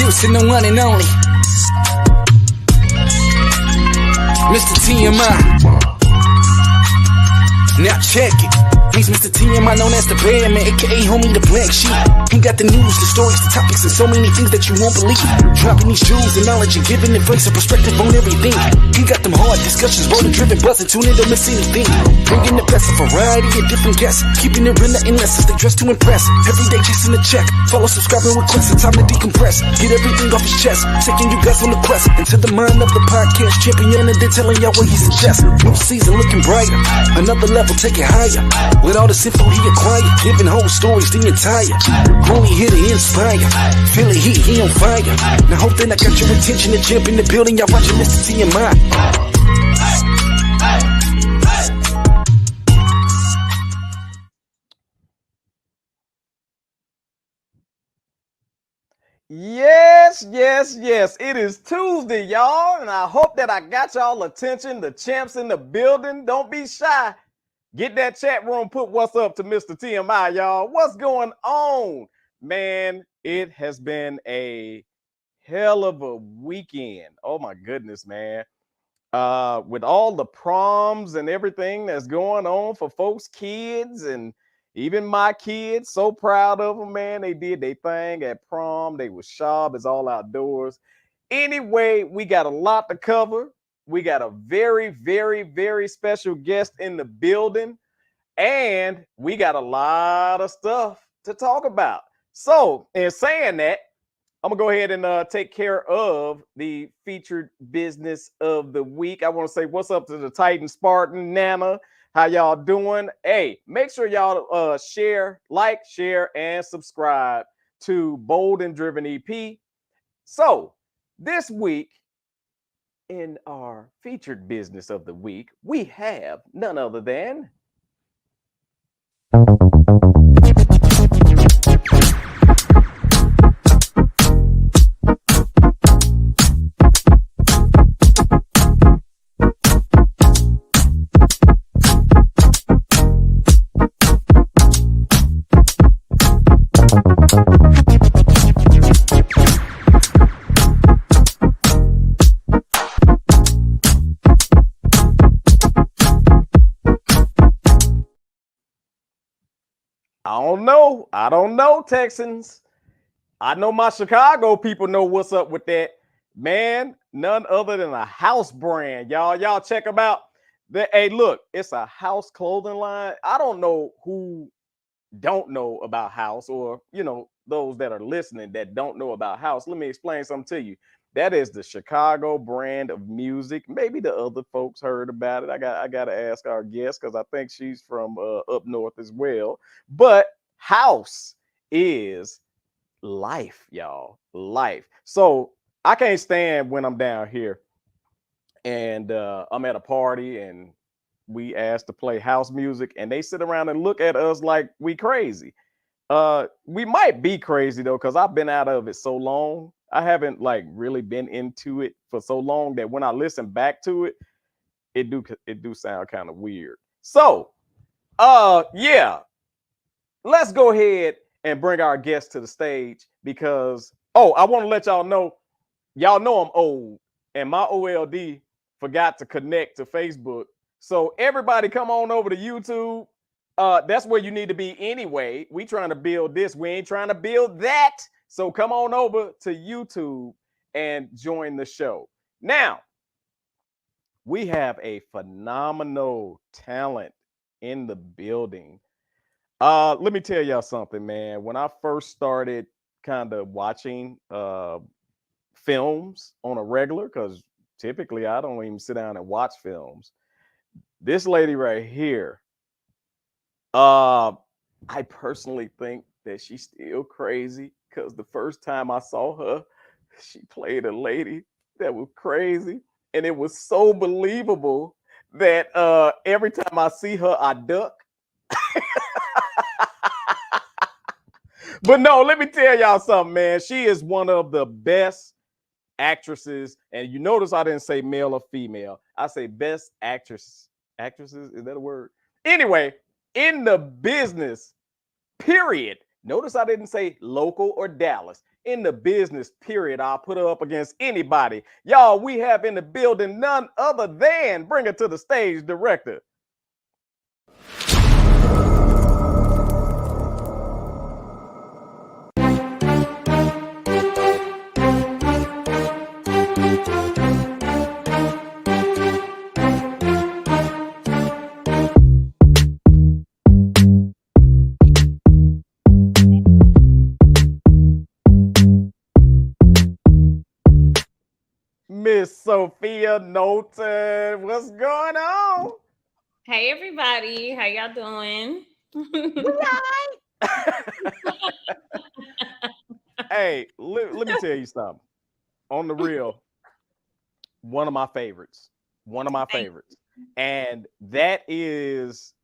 introducing the one and only Mr. TMI. Now check it. He's Mr. TMI, known as the Bear Man, aka homie the black sheep. He got the news, the stories, the topics, and so many things that you won't believe. Dropping these jewels and knowledge and giving advice and perspective on everything. He got them hard discussions, roller-driven, buzzing, tune in, don't miss anything. Bringing the best, a variety of different guests. Keeping it real, nothing less, as they dress to impress. Every day chasing a check. Follow, subscribing, request, it's time to decompress. Get everything off his chest, taking you guys on the quest. Into the mind of the podcast champion, and then telling y'all what he suggests. New season looking brighter, another level, take it higher. With all this info he acquired, giving whole stories the entire. Only here to inspire. Feel it, he on fire. Now hope that I got your attention, the champ in the building. Y'all watching Mr. TMI. Yes. It is Tuesday, y'all, and I hope that I got y'all attention. The champs in the building. Don't be shy. Get that chat room, put what's up to Mr. TMI, y'all. What's going on? Man, it has been a hell of a weekend. Oh, my goodness, man. With all the proms and everything that's going on for folks' kids and even my kids, so proud of them, man. They did their thing at prom. They was sharp as all outdoors. Anyway, we got a lot to cover. We got a very special guest in the building, and we got a lot of stuff to talk about. So, in saying that, I'm going to go ahead and take care of the featured business of the week. I want to say what's up to the Titan Spartan, Nana. How y'all doing? Hey, make sure y'all share, and subscribe to Bold and Driven EP. So, this week, in our featured business of the week, we have none other than I don't know, Texans. I know my Chicago people know what's up with that. Man, none other than a house brand. Y'all check them out. Hey, look, it's a house clothing line. I don't know who don't know about house, or, those that are listening that don't know about house. Let me explain something to you. That is the Chicago brand of music. Maybe the other folks heard about it. I got to ask our guest, because I think she's from up north as well. But house is life, y'all. Life. So I can't stand when I'm down here and I'm at a party and we asked to play house music and they sit around and look at us like we crazy. We might be crazy though, because I've been out of it so long. I haven't really been into it for so long that when I listen back to it, it do sound kind of weird. So yeah, let's go ahead and bring our guest to the stage, because I want to let y'all know I'm old and my OLD forgot to connect to Facebook. So everybody come on over to YouTube. That's where you need to be anyway. We trying to build this. We ain't trying to build that. So come on over to YouTube and join the show. Now, we have a phenomenal talent in the building. Let me tell y'all something, man. When I first started kind of watching films on a regular, because typically I don't even sit down and watch films. This lady right here, I personally think that she's still crazy, because the first time I saw her, she played a lady that was crazy, and it was so believable that every time I see her, I duck. But no, let me tell y'all something, man. She is one of the best actresses, and you notice I didn't say male or female. I say best actresses. Is that a word? Anyway, in the business, period. Notice I didn't say local or Dallas. In the business, period, I'll put her up against anybody. Y'all, we have in the building none other than, bring her to the stage, director. Miss Sophia Knolton, what's going on? Hey everybody, how y'all doing? Hey, let me tell you something. On the real, one of my favorites. And that is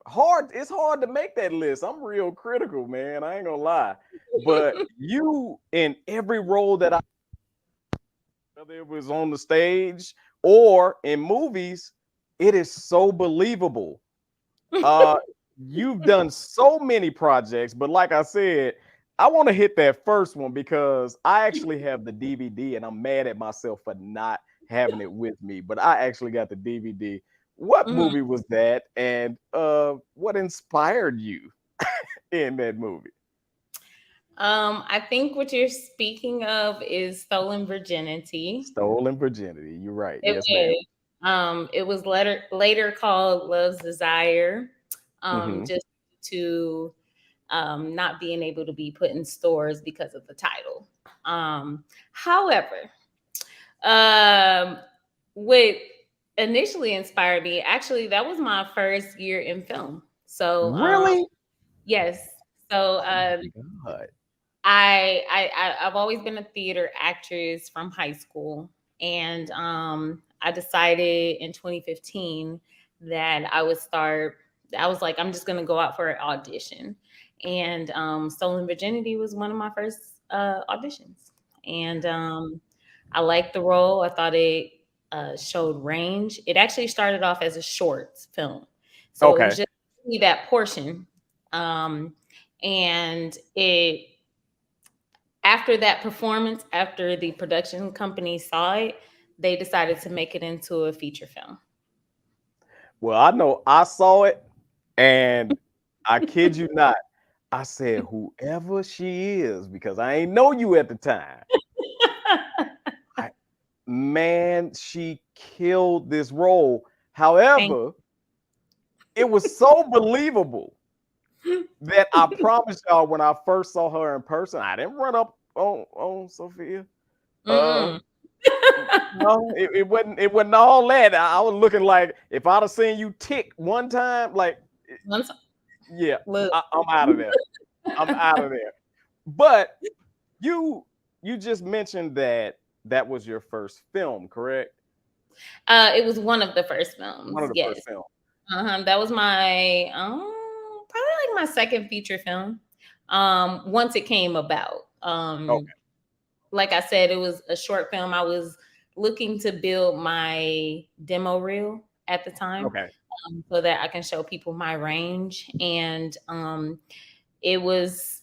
hard. It's hard to make that list. I'm real critical, man. I ain't gonna lie. But you, in every role that whether it was on the stage or in movies, it is so believable. You've done so many projects, but like I said, I want to hit that first one because I actually have the DVD and I'm mad at myself for not having it with me, but I actually got the DVD. What movie was that? And what inspired you in that movie? I think what you're speaking of is Stolen Virginity. Stolen Virginity. You're right. It Yes, ma'am. It was later called Love's Desire, just to not being able to be put in stores because of the title. However, what initially inspired me, actually, that was my first year in film. So really? Yes. So God. I've always been a theater actress from high school, and I decided in 2015 that I would start. I was like, I'm just gonna go out for an audition, and Stolen Virginity was one of my first auditions, and I liked the role. I thought it showed range. It actually started off as a short film, so it was just that portion, and it. After that performance, after the production company saw it, they decided to make it into a feature film. Well, I know I saw it, and I kid you not, I said, whoever she is, because I ain't know you at the time. Man, she killed this role. However, it was so believable that I promise y'all, when I first saw her in person, I didn't run up on Sophia. No, it wasn't all that. I was looking like if I'd have seen you tick one time, like yeah, I'm out of there. I'm out of there. But you just mentioned that was your first film, correct? It was one of the first films. One of the first films. That was my probably like my second feature film. Once it came about. Like I said, it was a short film. I was looking to build my demo reel at the time, so that I can show people my range. And it was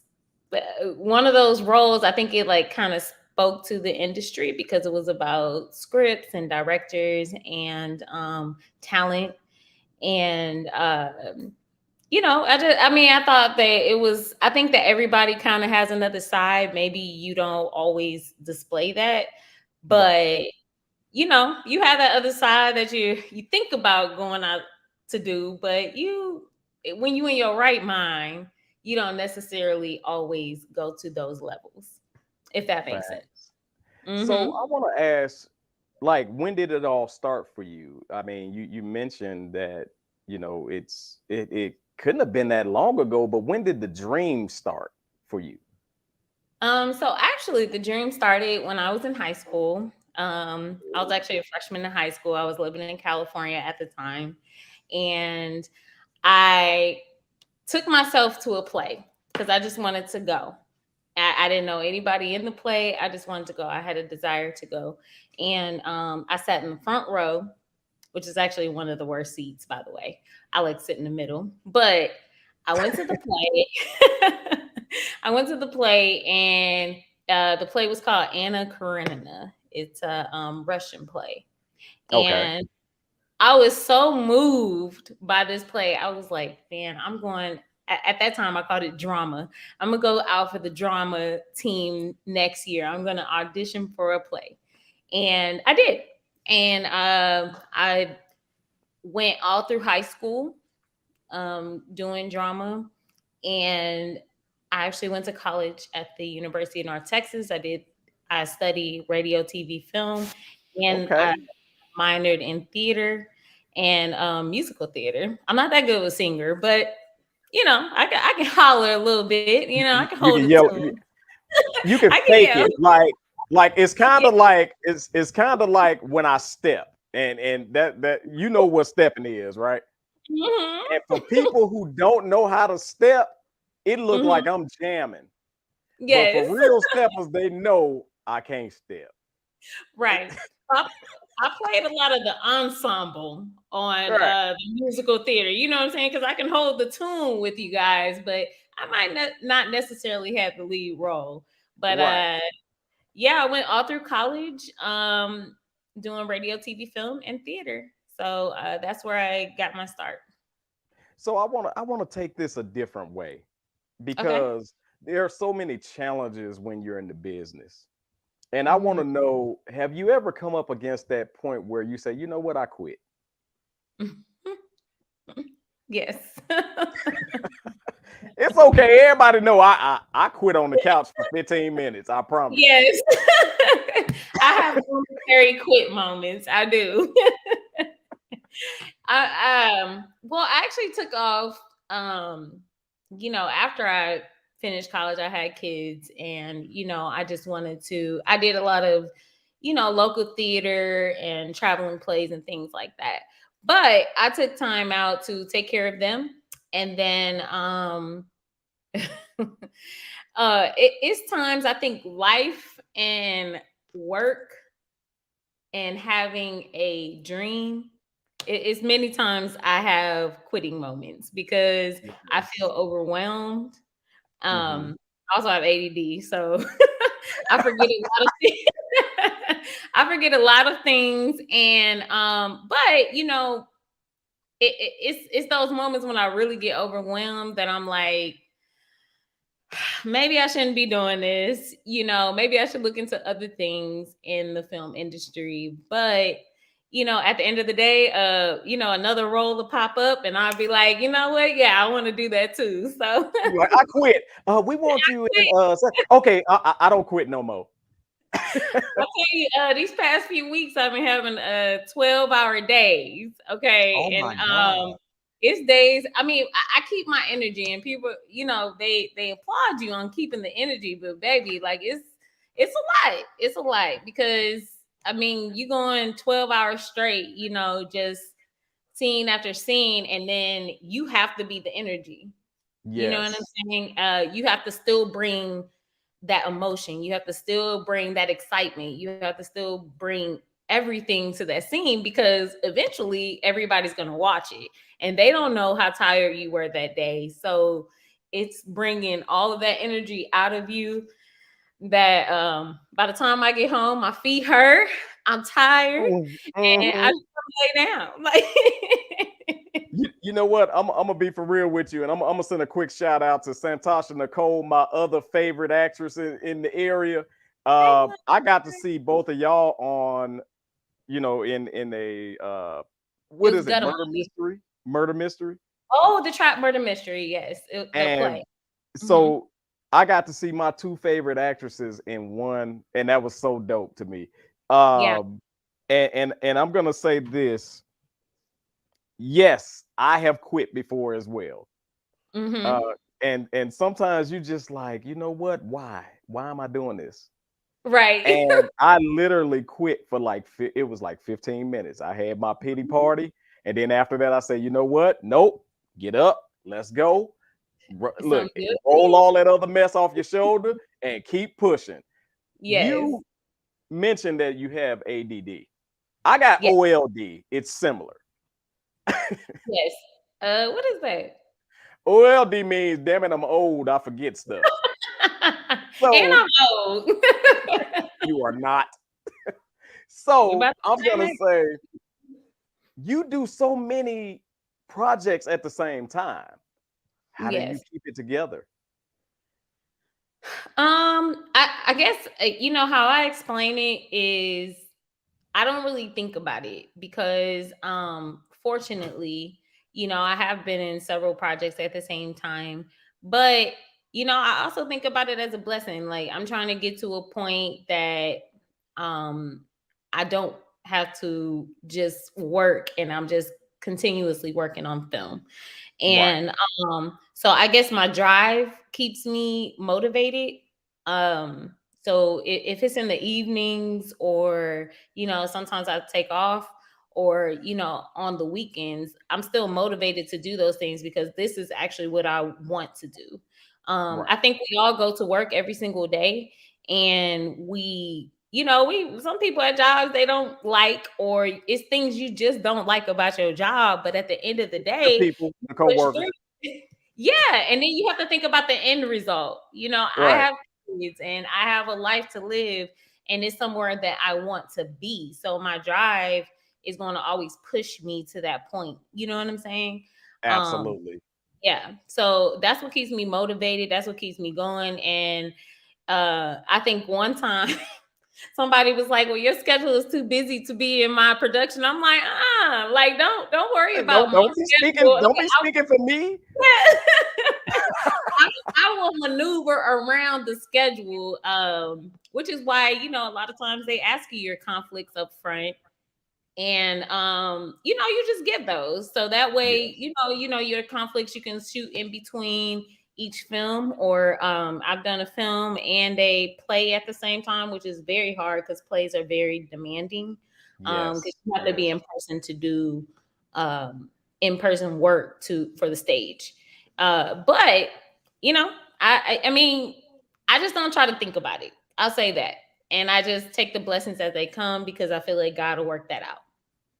one of those roles. I think it like kind of spoke to the industry because it was about scripts and directors and talent. And I thought that it was, I think that everybody kind of has another side. Maybe you don't always display that, but you have that other side that you think about going out to do, but when you in your right mind, you don't necessarily always go to those levels, if that makes sense. So I want to ask, like, when did it all start for you? I mean, you mentioned that, it couldn't have been that long ago, but when did the dream start for you? So actually the dream started when I was in high school. I was actually a freshman in high school. I was living in California at the time. And I took myself to a play because I just wanted to go. I didn't know anybody in the play. I just wanted to go. I had a desire to go. And I sat in the front row, which is actually one of the worst seats, by the way. I like sit in the middle. But I went to the play. I went to the play, and the play was called Anna Karenina. It's a Russian play, Okay. and I was so moved by this play. I was like, man, I'm going. At that time, I called it drama. I'm gonna go out for the drama team next year. I'm gonna audition for a play, and I did. And I went all through high school doing drama, and I actually went to college at the University of North Texas. I studied radio, TV, film, and Okay. I minored in theater and musical theater. I'm not that good of a singer, but I can holler a little bit. I can You hold can a yell. tune. You can I can fake yell. it. Like it's kind Yeah. of like it's kind of like when I step, and that you know what stepping is, right? Mhm. And for people who don't know how to step, it look like Mhm. I'm jamming. But for Yes. real steppers, they know I can't step. Right. I, I played a lot of the ensemble on Right. the musical theater. You know what I'm saying? Because I can hold the tune with you guys, but I might not necessarily have the lead role. But Right. yeah, I went all through college doing radio, TV, film, and theater. So that's where I got my start. So I wanna take this a different way Okay. because there are so many challenges when you're in the business. And I want Mhm. to know, have you ever come up against that point where you say, you know what, I quit? Yes. It's okay. Everybody know I quit on the couch for 15 minutes. I promise. Yes. I have momentary quit moments. I do. I actually took off after I finished college. I had kids, and I just wanted to I did a lot of local theater and traveling plays and things like that. But I took time out to take care of them, and then it's times I think life and work and having a dream, it's many times I have quitting moments because I Yes. feel overwhelmed. Mhm. I also have ADD, so I forget a lot of things. I forget a lot of things, and but it's those moments when I really get overwhelmed that I'm like, maybe I shouldn't be doing this. Maybe I should look into other things in the film industry. But at the end of the day, another role will pop up, and I'll be like, you know what? Yeah, I want to do that too. So You like, I quit. We want you in. Okay, I don't quit no more. I'll tell you, these past few weeks I've been having 12-hour days. Okay. Oh my And God. it's days. I mean, I keep my energy, and people, they applaud you on keeping the energy, but baby, like it's a lot. It's a lot because I mean, you going 12 hours straight, just scene after scene, and then you have to be the energy. You know what Yes. I'm saying? You have to still bring that emotion. You have to still bring that excitement. You have to still bring everything to that scene because eventually everybody's going to watch it and they don't know how tired you were that day. So it's bringing all of that energy out of you that by the time I get home, my feet hurt, I'm tired, and I Mhm. just want to lay down. Like, You know what? I'm gonna be for real with you, and I'm gonna send a quick shout out to Santasha Nicole, my other favorite actress in the area. I got to see both of y'all on, in a it what was is it? Gutta Murder Mamis. mystery, murder mystery, Oh, the trap murder mystery. Yes, the and play. Mhm. so I got to see my two favorite actresses in one, and that was so dope to me. Yeah. Um, and I'm gonna say this. Yes, I have quit before as well. Uh, Mhm. and sometimes you just like, you know what? Why? Why am I doing this? Right. And I literally quit for like it was like 15 minutes. I had my pity party, and then after that, I said, you know what? Nope. Get up. Let's go. It's Look, something good for roll you. all that other mess off your shoulder and keep pushing. Yes. You mentioned that you have ADD. I got Yes. OLD. It's similar. Yes. What is that? OLD means, damn it, I'm old. I forget stuff. So and I'm old. you are not. You So about to I'm say gonna that? say you do so many projects at the same time. How do you Yes. keep it together? I guess you know how I explain it is I don't really think about it because fortunately, you know, I have been in several projects at the same time, but you know, I also think about it as a blessing. Like I'm trying to get to a point that um I don't have to just work and I'm just continuously working on film. Right, And so I guess my drive keeps me motivated. So if it's in the evenings or, you know, sometimes I take off or, you know, on the weekends, I'm still motivated to do those things because this is actually what I want to do. right. I think we all go to work every single day and we, you know, some people at jobs they don't like, or it's things you just don't like about your job. But at the end of the The day, people, the push co-workers. through. Yeah, and then you have to think about the end result. You know, I Right. have kids and I have a life to live, and it's somewhere that I want to be. So my drive is going to always push me to that point. You know what I'm saying? Um, Absolutely. yeah. So that's what keeps me motivated. That's what keeps me going. And I think one time somebody was like, "Well, your schedule is too busy to be in my production." I'm like, like don't worry about my Don't be speaking. schedule. Don't be speaking for me. I will maneuver around the schedule, which is why, you know, a lot of times they ask you your conflicts up front. And you know, you just get those. So that way, Yes. you know your conflicts you can shoot in between each film. Or I've done a film and a play at the same time, which is very hard because plays are very demanding. Because Yes. you have to be Yes. in person to do um in-person work for the stage. But you know, I mean, I just don't try to think about it. I'll say that. And I just take the blessings as they come because I feel like God will work that out.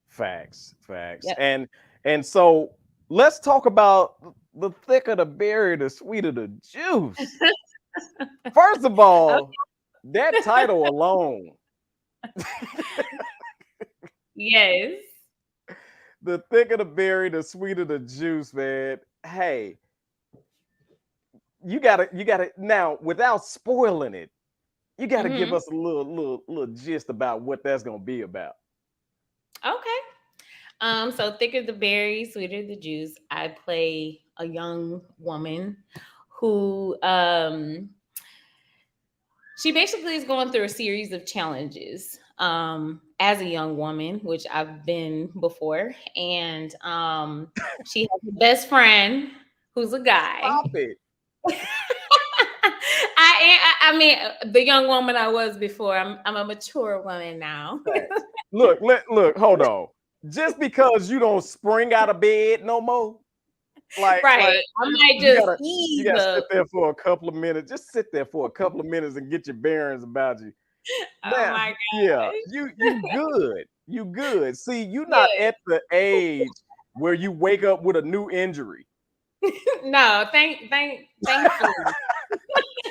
Facts. Facts. Yep. And so let's talk about the thicker the berry, the sweeter the juice. First of all, that title alone, Yes. the thicker the berry, the sweeter the juice, man. Hey, you gotta now without spoiling it, you gotta give Hmm. us a little gist about what that's gonna be about. Okay. So thicker the berry, sweeter the juice. I play a young woman who she basically is going through a series of challenges as a young woman, which I've been before. And she has a best friend who's a guy. Stop it. I mean, the young woman I was before. I'm a mature woman now. Facts. Look, hold on. Just because you don't spring out of bed no more, Right. like I might you just you ease gotta sit up. there for a couple of minutes. Just sit there for a couple of minutes and get your bearings about you. Oh Now, my yeah, gosh. you good. You good. See, you not Yeah. at the age where you wake up with a new injury. No, thankfully.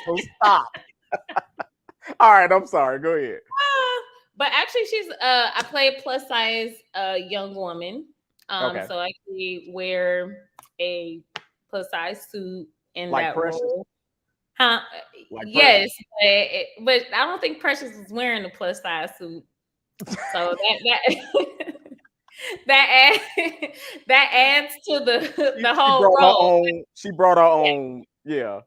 So stop. All right, I'm sorry. Go ahead. But actually she's I play a plus size young woman. Okay. So I actually wear a plus size suit in Like that Precious. role. Huh? Like Precious. Yes, but I don't think Precious was wearing a plus size suit. So that that adds, that adds to the She whole brought her role. own. She brought her Yeah. own. Yeah.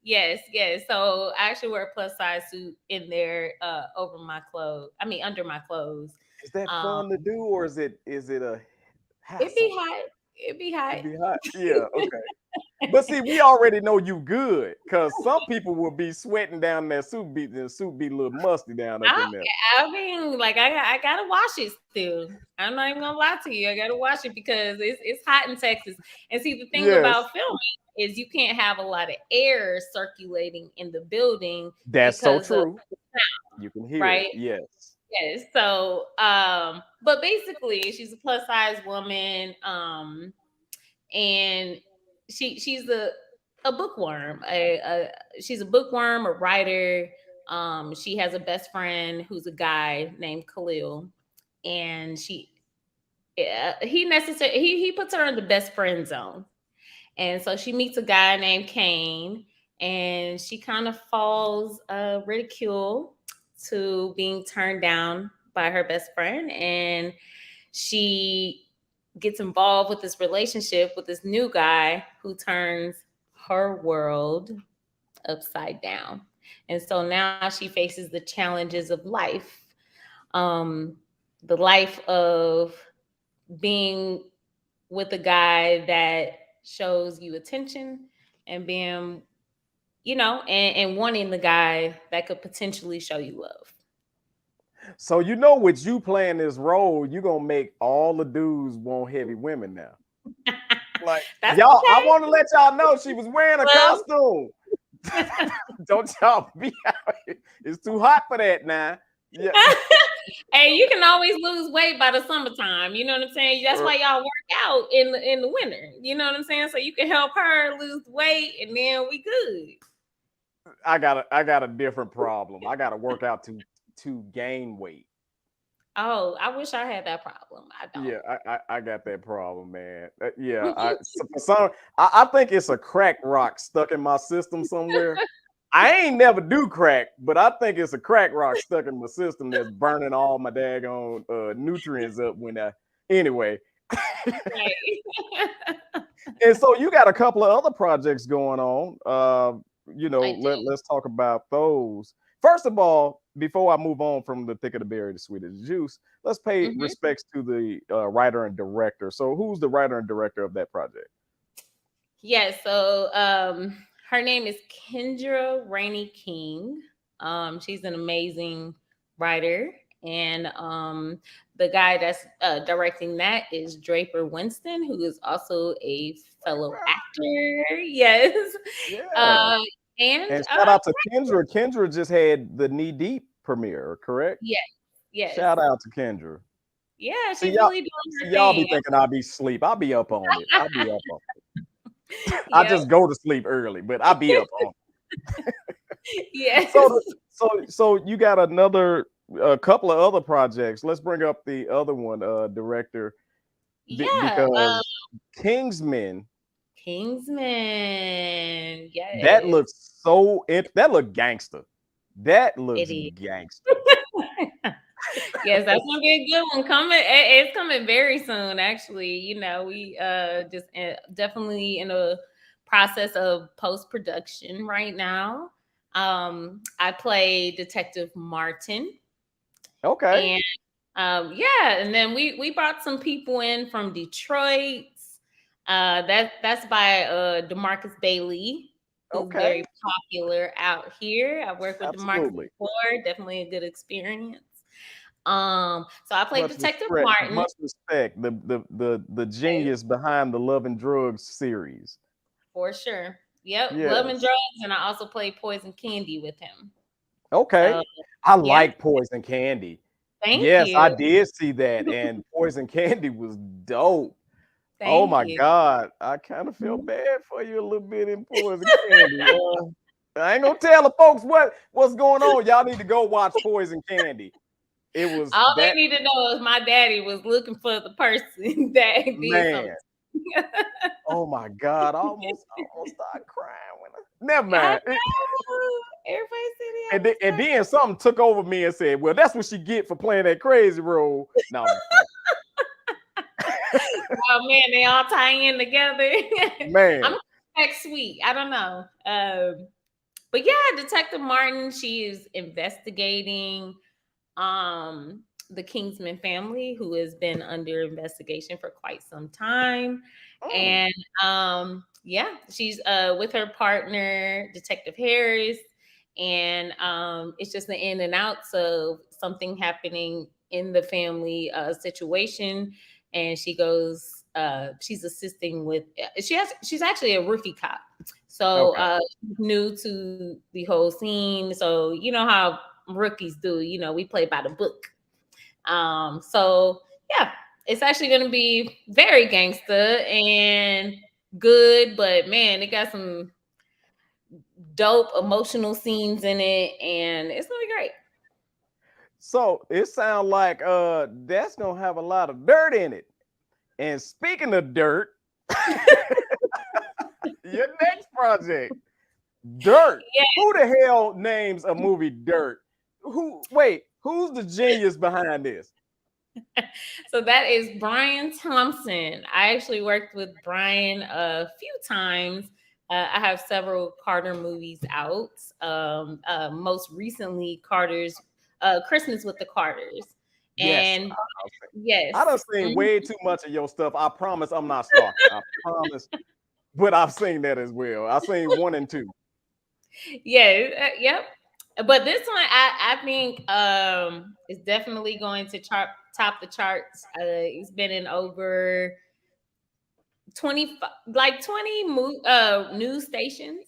Yes, yes. So I actually wear a plus size suit in there over my clothes. I mean under my clothes. Is that Um fun to do, or is it a it'd be hassle? hot. It'd be hot. It'd be hot. Yeah. Okay. But see, we already know you good because some people will be sweating down their suit, the suit be a little musty down up I, in there. I mean, like I gotta wash it still. I'm not even gonna lie to you. I gotta wash it because it's hot in Texas. And see, the thing Yes, about filming is you can't have a lot of air circulating in the building that's so because of true. You can hear it. right. Yes. Yes. So, but basically, she's a plus size woman, and she's a a bookworm. She's a bookworm, a writer. She has a best friend who's a guy named Khalil, and he puts her in the best friend zone. And so she meets a guy named Kane, and she kind of falls ridicule to being turned down by her best friend, and she gets involved with this relationship with this new guy who turns her world upside down. And so now she faces the challenges of life. The life of being with a guy that shows you attention, and being, and wanting the guy that could potentially show you love. So with you playing this role, you're gonna make all the dudes want heavy women now. Like, y'all, okay. I want to let y'all know she was wearing a costume. Don't y'all be out here. It's too hot for that now. Yeah. Hey, you can always lose weight by the summertime. You know what I'm saying? That's why y'all work out in the winter. You know what I'm saying? So you can help her lose weight, and then we good. I got a different problem. I got to work out to gain weight. Oh, I wish I had that problem. I don't. Yeah, I got that problem, man. Yeah, I think it's a crack rock stuck in my system somewhere. I ain't never do crack, but I think it's a crack rock stuck in my system that's burning all my daggone nutrients up anyway. And so you got a couple of other projects going on. Let's talk about those. First of all, before I move on from the thick of the berry, the sweet of the juice, let's pay respects to the writer and director. So who's the writer and director of that project? Yeah, so her name is Kendra Rainey King. She's an amazing writer. And the guy that's directing that is Draper Winston, who is also a fellow actor. Yes. Yeah. And shout out to Kendra. Kendra just had the Knee Deep premiere, correct? Yes. Shout out to Kendra. Yeah, she's really doing her thing. Y'all be thinking I'll be asleep. I'll be up on it. I'll be up on it. I just go to sleep early, but I'll be up on it. Yes. So you got a couple of other projects. Let's bring up the other one, director. Because Kingsman. Yeah. That looks gangster. That looks gangster. Yes, that's gonna be a good one coming. It's coming very soon, actually. We just definitely in a process of post-production right now. I play Detective Martin. Okay. And and then we brought some people in from Detroit. That's by DeMarcus Bailey, who's very popular out here. I worked with DeMarcus before, definitely a good experience. So I played Detective Martin. Much respect, the genius behind the Love and Drugs series. For sure. Yep, yes. Love and Drugs, and I also played Poison Candy with him. Okay. I like Poison Candy. Thank you. Yes, I did see that, and Poison Candy was dope. Oh my God, I kind of feel bad for you a little bit in Poison Candy. I ain't gonna tell the folks what's going on. Y'all need to go watch Poison Candy. It was all they need to know is my daddy was looking for the person that did something. Oh my God, I almost started crying when never mind. Everybody said and then something took over me and said, well, that's what she get for playing that crazy role. No. Oh man, they all tie in together. Man, I'm sweet. I don't know. But yeah, Detective Martin, she is investigating the Kingsman family, who has been under investigation for quite some time. And she's with her partner, Detective Harris, and it's just the in and outs of something happening in the family situation. And she goes, she's assisting with, she's actually a rookie cop. So new to the whole scene. So you know how rookies do, we play by the book. So yeah, it's actually going to be very gangster and good, but man, it got some dope emotional scenes in it, and it's gonna be great. So it sounds like that's gonna have a lot of dirt in it. And speaking of dirt, your next project, Dirt. Yeah. Who the hell names a movie Dirt? Who's the genius behind this? So that is Brian Thompson. I actually worked with Brian a few times. I have several Carter movies out. Most recently, Carter's Christmas with the Carters. Yes. And yes, I done seen way too much of your stuff. I promise I'm not stalking. I promise. But I've seen that as well. I've seen 1 and 2. Yeah, yep. But this one, I think is definitely going to top the charts. It's been in over 20 news stations.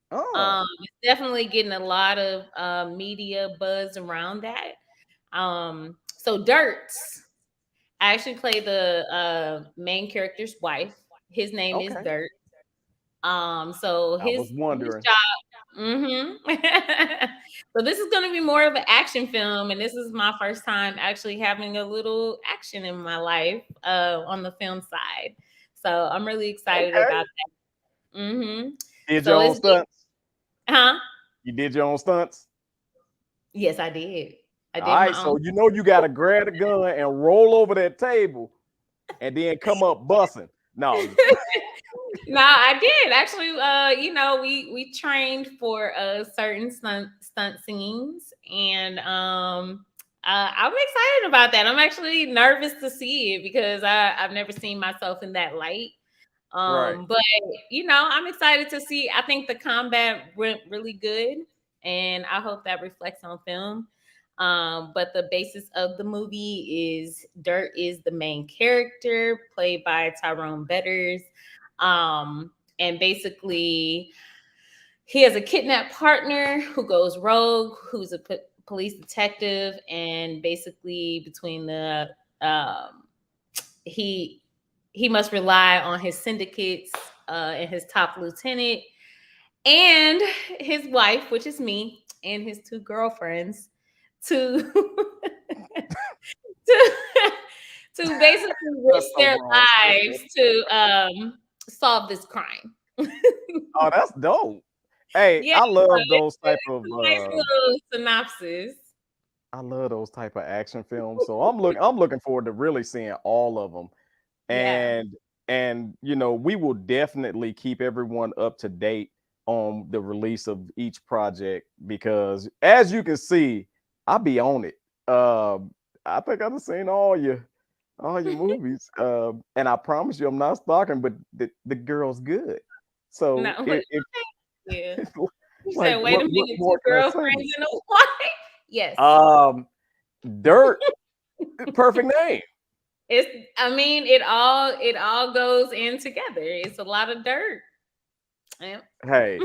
It's definitely getting a lot of media buzz around that. So Dirt, I actually play the main character's wife. His name is Dirt. So I was wondering. his job. So this is going to be more of an action film, and this is my first time actually having a little action in my life on the film side. So I'm really excited about that. Did your own stunts? Huh? You did your own stunts? Yes, I did. All right, so you know you got to grab the gun and roll over that table, and then come up busting. No. No, I did actually. We trained for certain stunt scenes, and I'm excited about that. I'm actually nervous to see it because I've never seen myself in that light. Right. But I'm excited to see. I think the combat went really good, and I hope that reflects on film. But the basis of the movie is Dirt is the main character, played by Tyrone Betters. And basically, he has a kidnapped partner who goes rogue, who's a police detective, and basically between the he must rely on his syndicates and his top lieutenant and his wife, which is me, and his 2 girlfriends to to basically risk their lives to solve this crime. Oh, that's dope. Hey, Yeah, I love those type of nice little synopsis. I love those type of action films. So I'm looking forward to really seeing all of them. And we will definitely keep everyone up to date on the release of each project because as you can see, I'll be on it. I think I've seen all your movies. And I promise you I'm not stalking, but the girl's good. So No, yeah. You like, said, wait a minute, 2 girlfriends and a wife? Yes. Dirt, perfect name. It all goes in together. It's a lot of dirt. Yeah. Hey,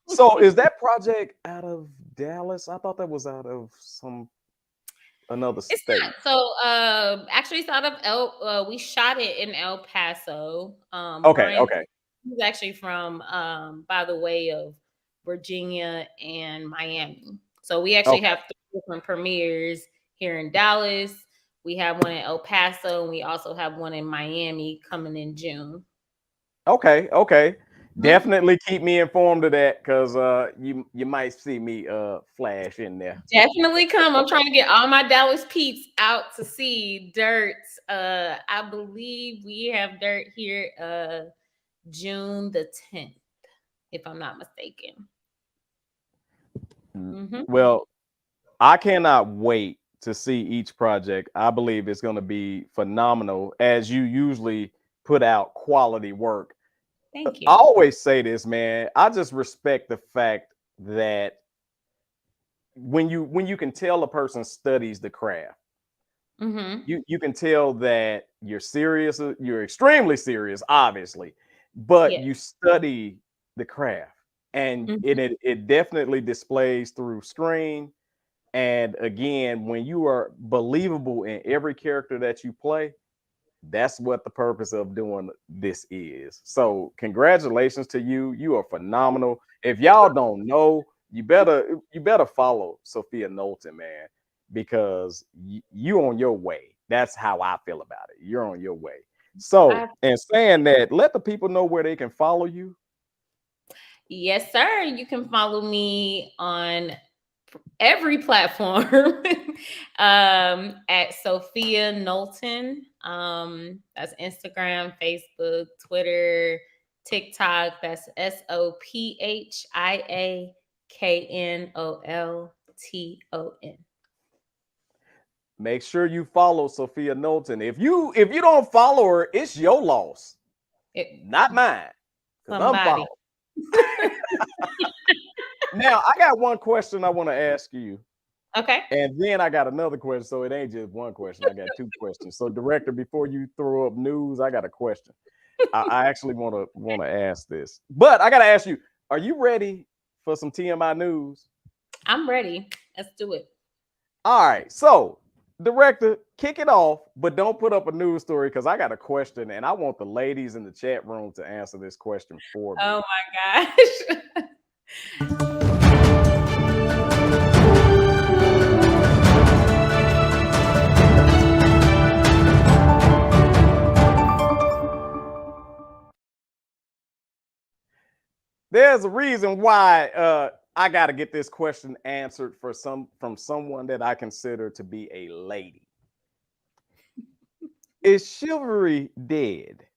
so is that project out of Dallas? I thought that was out of another state. It's not. So actually it's out of we shot it in El Paso. Okay. He's actually from by the way of Virginia and Miami. So we actually have 3 different premieres here in Dallas. We have one in El Paso, and we also have one in Miami coming in June. Okay. Definitely keep me informed of that because you might see me flash in there. Definitely come. I'm trying to get all my Dallas peeps out to see Dirt. I believe we have Dirt here June the 10th, if I'm not mistaken. Well, I cannot wait to see each project. I believe it's going to be phenomenal as you usually put out quality work. Thank you. I always say this, man. I just respect the fact that when you can tell a person studies the craft, you can tell that you're serious. You're extremely serious, obviously, but you study the craft, and it definitely displays through screen. And again, when you are believable in every character that you play, that's what the purpose of doing this is. So congratulations to you. You are phenomenal. If y'all don't know, you better follow Sophia Knolton, man, because you on your way. That's how I feel about it. You're on your way. So, and saying that, let the people know where they can follow you. Yes, sir. You can follow me on every platform at Sophia Knolton. That's Instagram, Facebook, Twitter, TikTok. That's SOPHIAKNOLTON. Make sure you follow Sophia Knolton. If you don't follow her, it's your loss, not mine. Somebody. Now, I got one question I want to ask you. Okay. And then I got another question. So it ain't just one question. I got two questions. So, director, before you throw up news, I got a question. I actually want to ask this. But I got to ask you, are you ready for some TMI news? I'm ready. Let's do it. All right. So, director, kick it off, but don't put up a news story because I got a question and I want the ladies in the chat room to answer this question for me. Oh my gosh. There's a reason why I got to get this question answered from someone that I consider to be a lady. Is chivalry dead?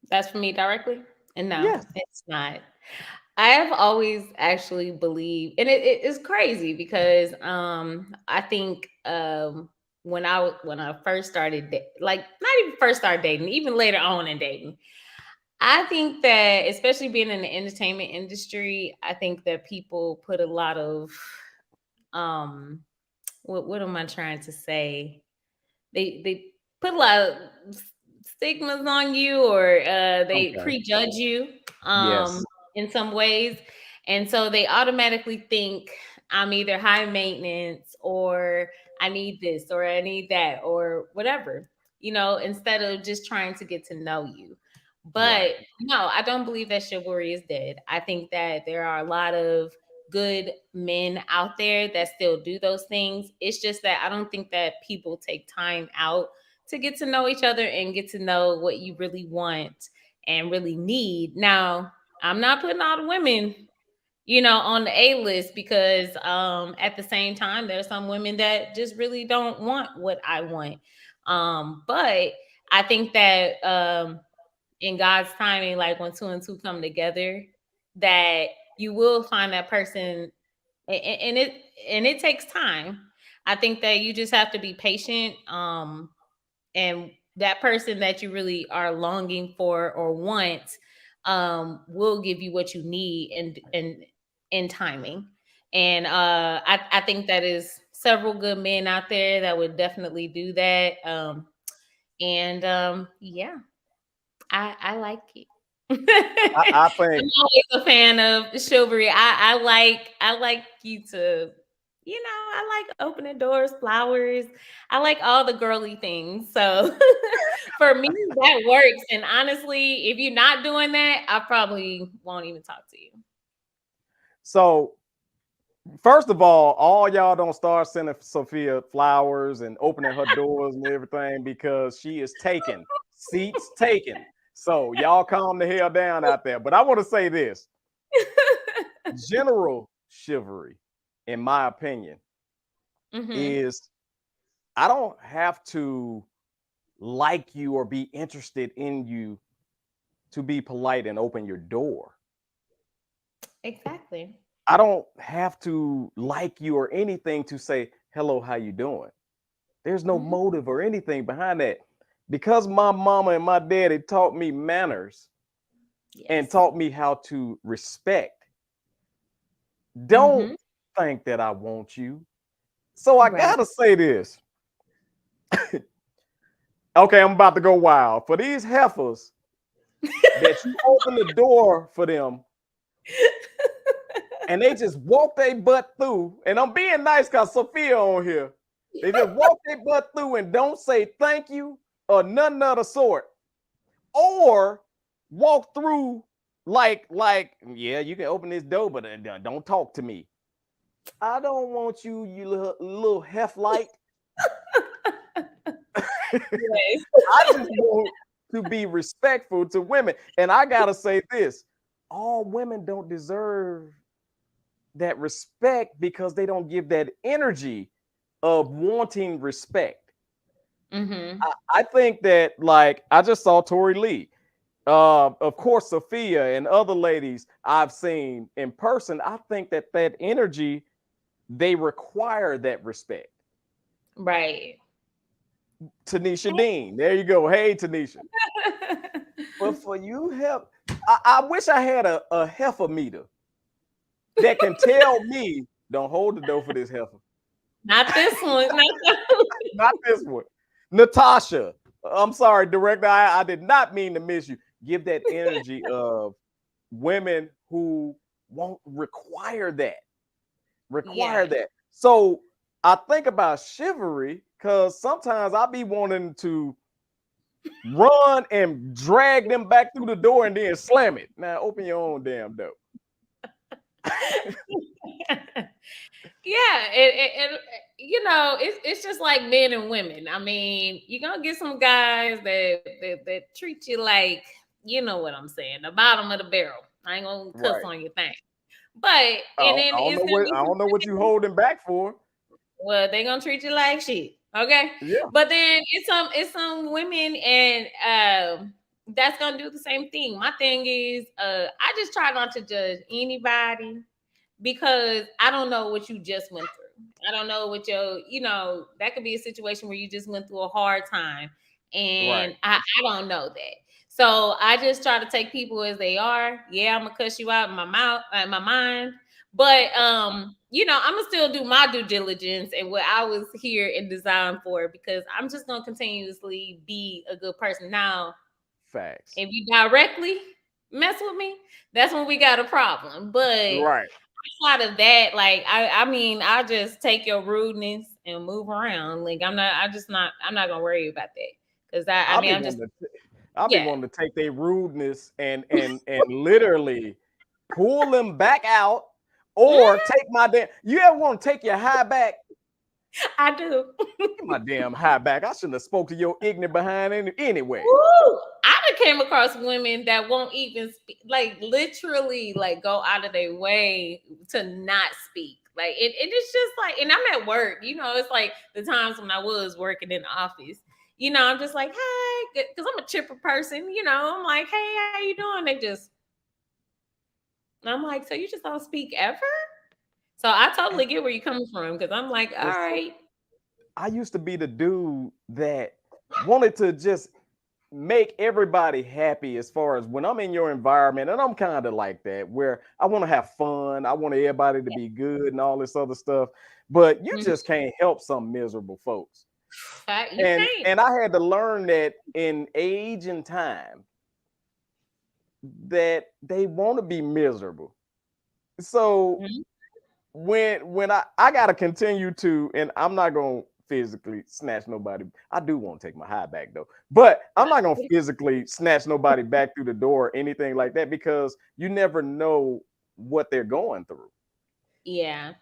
That's for me directly? And no, yes. It's not. I have always actually believed, and it is crazy because I think when I first started not even first started dating, even later on in dating, I think that especially being in the entertainment industry, I think that people put a lot of what am I trying to say? They put a lot of stigmas on you, or they prejudge you in some ways. And so they automatically think I'm either high maintenance or I need this or I need that or whatever, instead of just trying to get to know you. But no, I don't believe that chivalry is dead. I think that there are a lot of good men out there that still do those things. It's just that I don't think that people take time out to get to know each other and get to know what you really want and really need. Now, I'm not putting all the women, on the A list because at the same time, there's some women that just really don't want what I want. But I think that in God's timing, like when 2 and 2 come together, that you will find that person, and it takes time. I think that you just have to be patient, and that person that you really are longing for or want will give you what you need in timing. And I think that is several good men out there that would definitely do that. Yeah, I like it. I think I'm always a fan of chivalry. I like you to, I like opening doors, flowers. I like all the girly things. So for me, that works. And honestly, if you're not doing that, I probably won't even talk to you. So first of all y'all don't start sending Sophia flowers and opening her doors and everything because she is taken. Seats taken. So y'all calm the hell down out there. But I want to say this. General chivalry, in my opinion, is I don't have to like you or be interested in you to be polite and open your door. Exactly. I don't have to like you or anything to say, hello, how you doing? There's no motive or anything behind that. Because my mama and my daddy taught me manners and taught me how to respect. Don't think that I want you. So I gotta say this. Okay, I'm about to go wild. For these heifers that you open the door for them and they just walk their butt through, and I'm being nice because Sophia on here. They just walk their butt through and don't say thank you or none of the sort, or walk through like, yeah, you can open this door, but don't talk to me. I don't want you, you little light. Yes. I just want to be respectful to women. And I gotta say this: all women don't deserve that respect because they don't give that energy of wanting respect. I think that, like, I just saw Tori Lee. Of course, Sophia and other ladies I've seen in person. I think that energy, they require that respect. Right. Tanisha Dean, there you go. Hey, Tanisha. But for you, I wish I had a heifer meter that can tell me, don't hold the door for this heifer. Not this one. Not this one. Natasha, I'm sorry, director. I did not mean to miss you. Give that energy of women who won't require that. That. So I think about chivalry because sometimes I be wanting to run and drag them back through the door and then slam it. Now open your own damn door. Yeah, and you know, it's just like men and women. I mean, you're gonna get some guys that treat you like, you know what I'm saying, the bottom of the barrel. I ain't gonna cuss on your thing. But and then I don't know what you holding back for. Well, they gonna treat you like shit. Okay. Yeah. But then it's some women and that's gonna do the same thing. My thing is I just try not to judge anybody because I don't know what you just went through. I don't know what you know, that could be a situation where you just went through a hard time. And I don't know that. So I just try to take people as they are. Yeah, I'm gonna cuss you out in my mouth, in my mind. But you know, I'm gonna still do my due diligence and what I was here and designed for because I'm just gonna continuously be a good person. Now, facts. If you directly mess with me, that's when we got a problem. But outside of that, like I mean, I'll just take your rudeness and move around. Like I'm not gonna worry about that. Because I mean, I'm just I'll be wanting to take their rudeness and literally pull them back out or take my damn. You ever want to take your high back? I do. My damn high back. I shouldn't have spoke to your ignorant behind anyway. Woo! I done came across women that won't even speak, like literally, like go out of their way to not speak. Like it's just like, and I'm at work. You know, it's like the times when I was working in the office. You know, I'm just like, hey, because I'm a chipper person. You know, I'm like, hey, how you doing? They just, I'm like, so you just don't speak ever? So I totally get where you're coming from because I'm like, all right. I used to be the dude that wanted to just make everybody happy as far as when I'm in your environment, and I'm kind of like that where I want to have fun. I want everybody to be good and all this other stuff, but you just can't help some miserable folks. And I had to learn that in age and time that they want to be miserable. So when I gotta continue to, and I'm not gonna physically snatch nobody. I do want to take my high back though, but I'm not gonna physically snatch nobody back through the door or anything like that because you never know what they're going through. Yeah.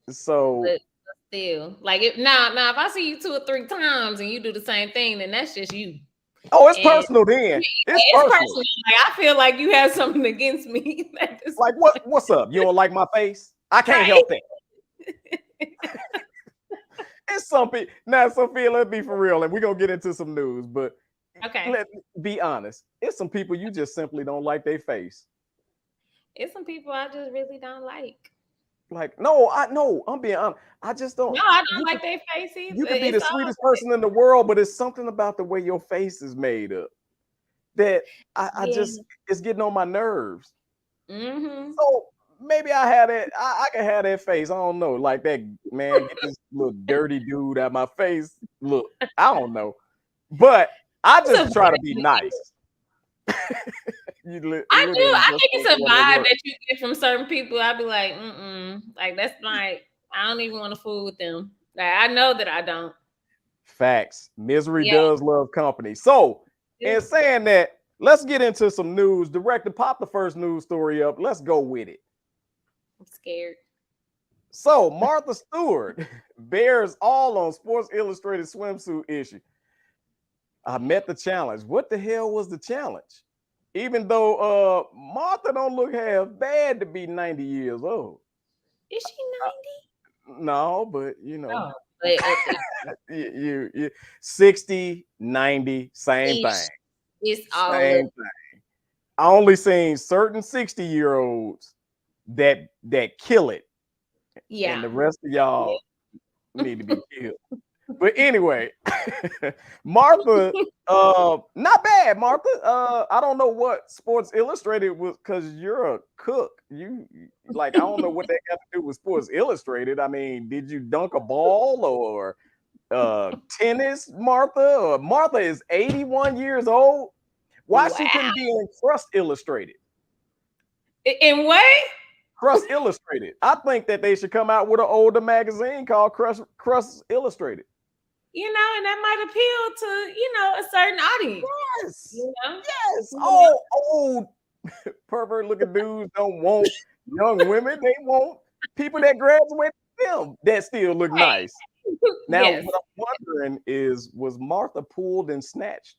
So but still, like now if I see you 2 or 3 times and you do the same thing, then that's just you. Oh, it's personal then. It's personal. Like, I feel like you have something against me. Like what's up? You don't like my face? I can't help that. It's some people. Now, Sophia, let's be for real, and we're gonna get into some news, but let's be honest. It's some people you just simply don't like their face. It's some people I just really don't like. Like, no, I'm being honest. I just don't. No, I don't like their face either. You can be the sweetest person in the world, but it's something about the way your face is made up that I just, it's getting on my nerves. So maybe I had that. I can have that face. I don't know, like that man. Get this little dirty dude out my face. Look, I don't know, but I just try to be nice. I do. I think it's a vibe that you get from certain people. I'd be like, like that's like I don't even want to fool with them. Like I know that I don't. Facts. Misery does love company. So, in saying that, let's get into some news. Director, pop the first news story up. Let's go with it. I'm scared. So Martha Stewart bears all on Sports Illustrated swimsuit issue. I met the challenge. What the hell was the challenge? Even though Martha don't look half bad to be 90 years old. Is she 90? No, but you know, you 60, 90, same thing. It's all same thing. I only seen certain 60-year-olds that kill it. Yeah. And the rest of y'all need to be killed. But anyway, Martha, not bad, Martha. I don't know what Sports Illustrated was, because you're a cook. You like, I don't know what that got to do with Sports Illustrated. I mean, did you dunk a ball or tennis, Martha? Or Martha is 81 years old. Why she couldn't be in Crust Illustrated? In what? Crust Illustrated. I think that they should come out with an older magazine called Crust Illustrated. You know, and that might appeal to, you know, a certain audience. Yes. You know? Yes. Oh, old pervert looking dudes don't want young women. They want people that graduate from them that still look nice. Now, what I'm wondering is, was Martha pulled and snatched?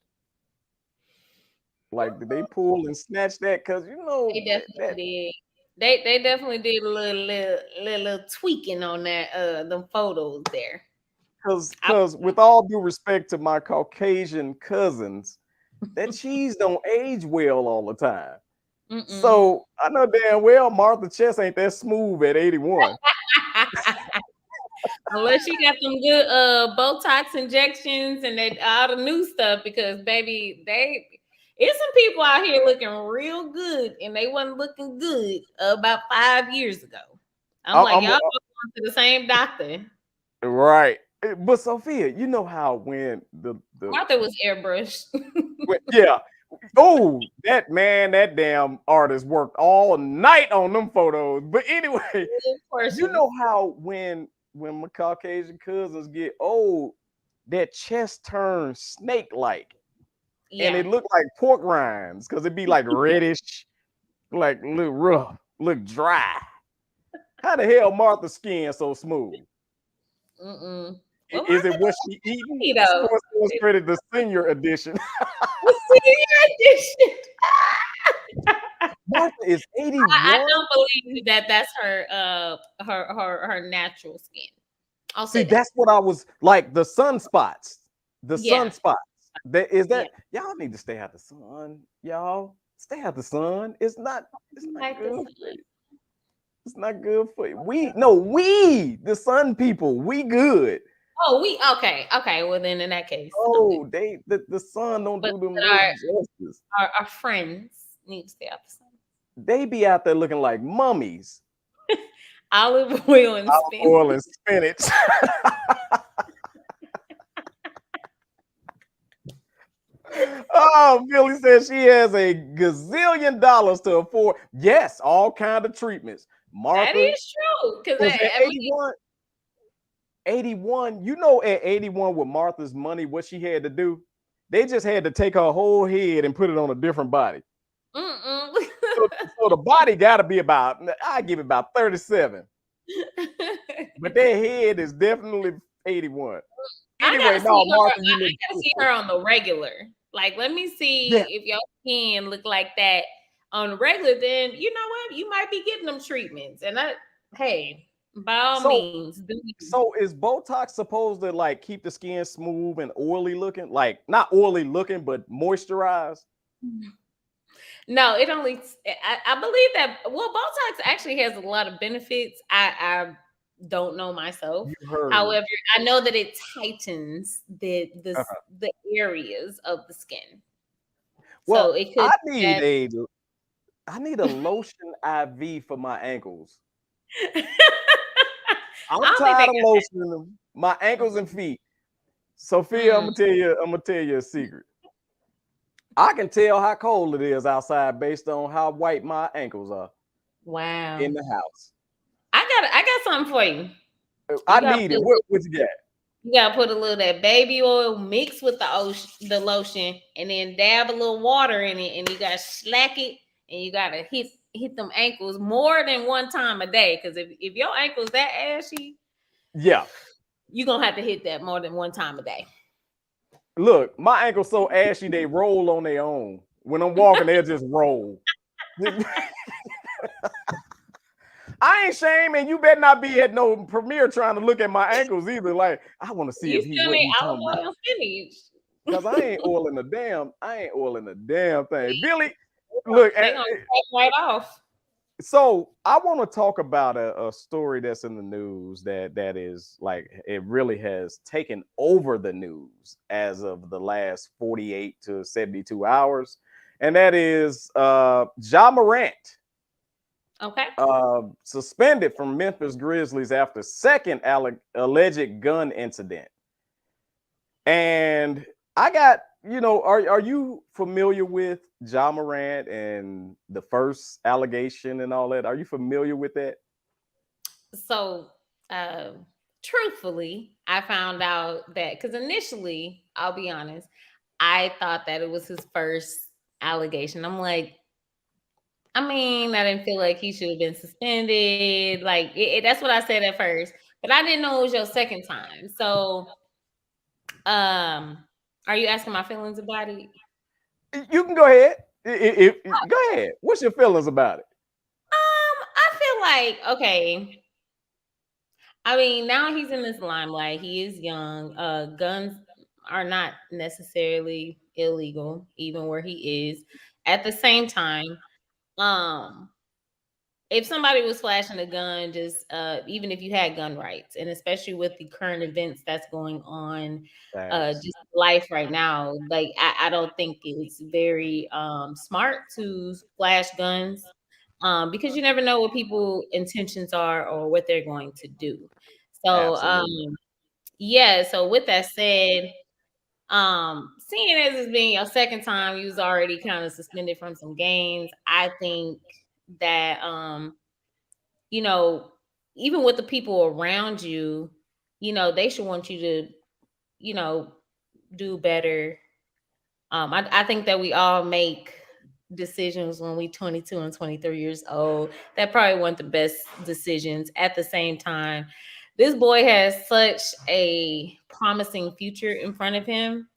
Like, did they pull and snatch that? Because, you know, they definitely did. They definitely did a little tweaking on that them photos there. Because with all due respect to my Caucasian cousins, that cheese don't age well all the time. So I know damn well Martha chest ain't that smooth at 81. Unless she got some good Botox injections and that all the new stuff, because baby, it's some people out here looking real good and they wasn't looking good about 5 years ago. I'm like, y'all going to the same doctor. Right. But Sophia, you know how when the Martha was airbrushed. Yeah. Oh, that damn artist worked all night on them photos. But anyway, you know how when my Caucasian cousins get old, that chest turns snake-like. Yeah. And it looked like pork rinds because it'd be like reddish, like look rough, look dry. How the hell Martha's skin so smooth? Well, is it what she eating? Sports Illustrated, the senior edition. The senior edition. Martha is 81. I don't believe that that's her natural skin. I'll say that's what I was like. The sunspots. Sunspots. Y'all need to stay out the sun. Y'all stay out the sun. It's not good. It's not good for you. We the sun people, we good. Oh, okay. Well, then in that case, the sun don't do them justice. Our friends need to stay out the sun. They be out there looking like mummies. Olive oil and spinach. Oh, Billy says she has a gazillion dollars to afford. Yes, all kind of treatments. Martha, that is true. Because at 81, you know, at 81 with Martha's money, what she had to do, they just had to take her whole head and put it on a different body. So the body got to be about, I give it about 37. But their head is definitely 81. Anyway, Martha, I gotta see her on the regular. Like, let me see if your skin look like that on the regular. Then you know what, you might be getting them treatments. And by all means. So is Botox supposed to like keep the skin smooth and oily looking? Like not oily looking, but moisturized? No, it only. I believe that. Well, Botox actually has a lot of benefits. I don't know myself. However, I know that it tightens the areas of the skin. Well, so it could. I need a lotion IV for my ankles. I'm tired of lotioning my ankles and feet. Sophia, I'm gonna tell you a secret. I can tell how cold it is outside based on how white my ankles are. Wow. In the house. I got something for you. I need it. What you got? You gotta put a little of that baby oil mixed with the lotion, and then dab a little water in it, and you gotta slack it, and you gotta hit them ankles more than one time a day. Because if your ankle's that ashy, Yeah. you're gonna have to hit that more than one time a day. Look, my ankles so ashy they roll on their own. When I'm walking, they'll just roll. I ain't shaming. You better not be at no premiere trying to look at my ankles either. Like, I want to see if he what he talking about. Because I ain't oiling the damn thing. Billy, look, they gonna take right off. So I want to talk about a story that's in the news that is like it really has taken over the news as of the last 48 to 72 hours, and that is Ja Morant. Okay. Suspended from Memphis Grizzlies after second alleged gun incident. And I got, are you familiar with Ja Morant and the first allegation and all that? Are you familiar with that? So, truthfully, I found out that because initially, I'll be honest, I thought that it was his first allegation. I'm like, I didn't feel like he should have been suspended. Like, that's what I said at first, but I didn't know it was your second time. So, are you asking my feelings about it? You can go ahead. Go ahead. What's your feelings about it? I feel like, okay. Now he's in this limelight. He is young. Guns are not necessarily illegal, even where he is. At the same time, if somebody was flashing a gun, just even if you had gun rights, and especially with the current events that's going on, just life right now, like I don't think it's very smart to flash guns, because you never know what people's intentions are or what they're going to do. So yeah. So with that said, seeing as it's being your second time, you was already kind of suspended from some games. I think that even with the people around you, they should want you to, do better. I think that we all make decisions when we 22 and 23 years old that probably weren't the best decisions. At the same time, this boy has such a promising future in front of him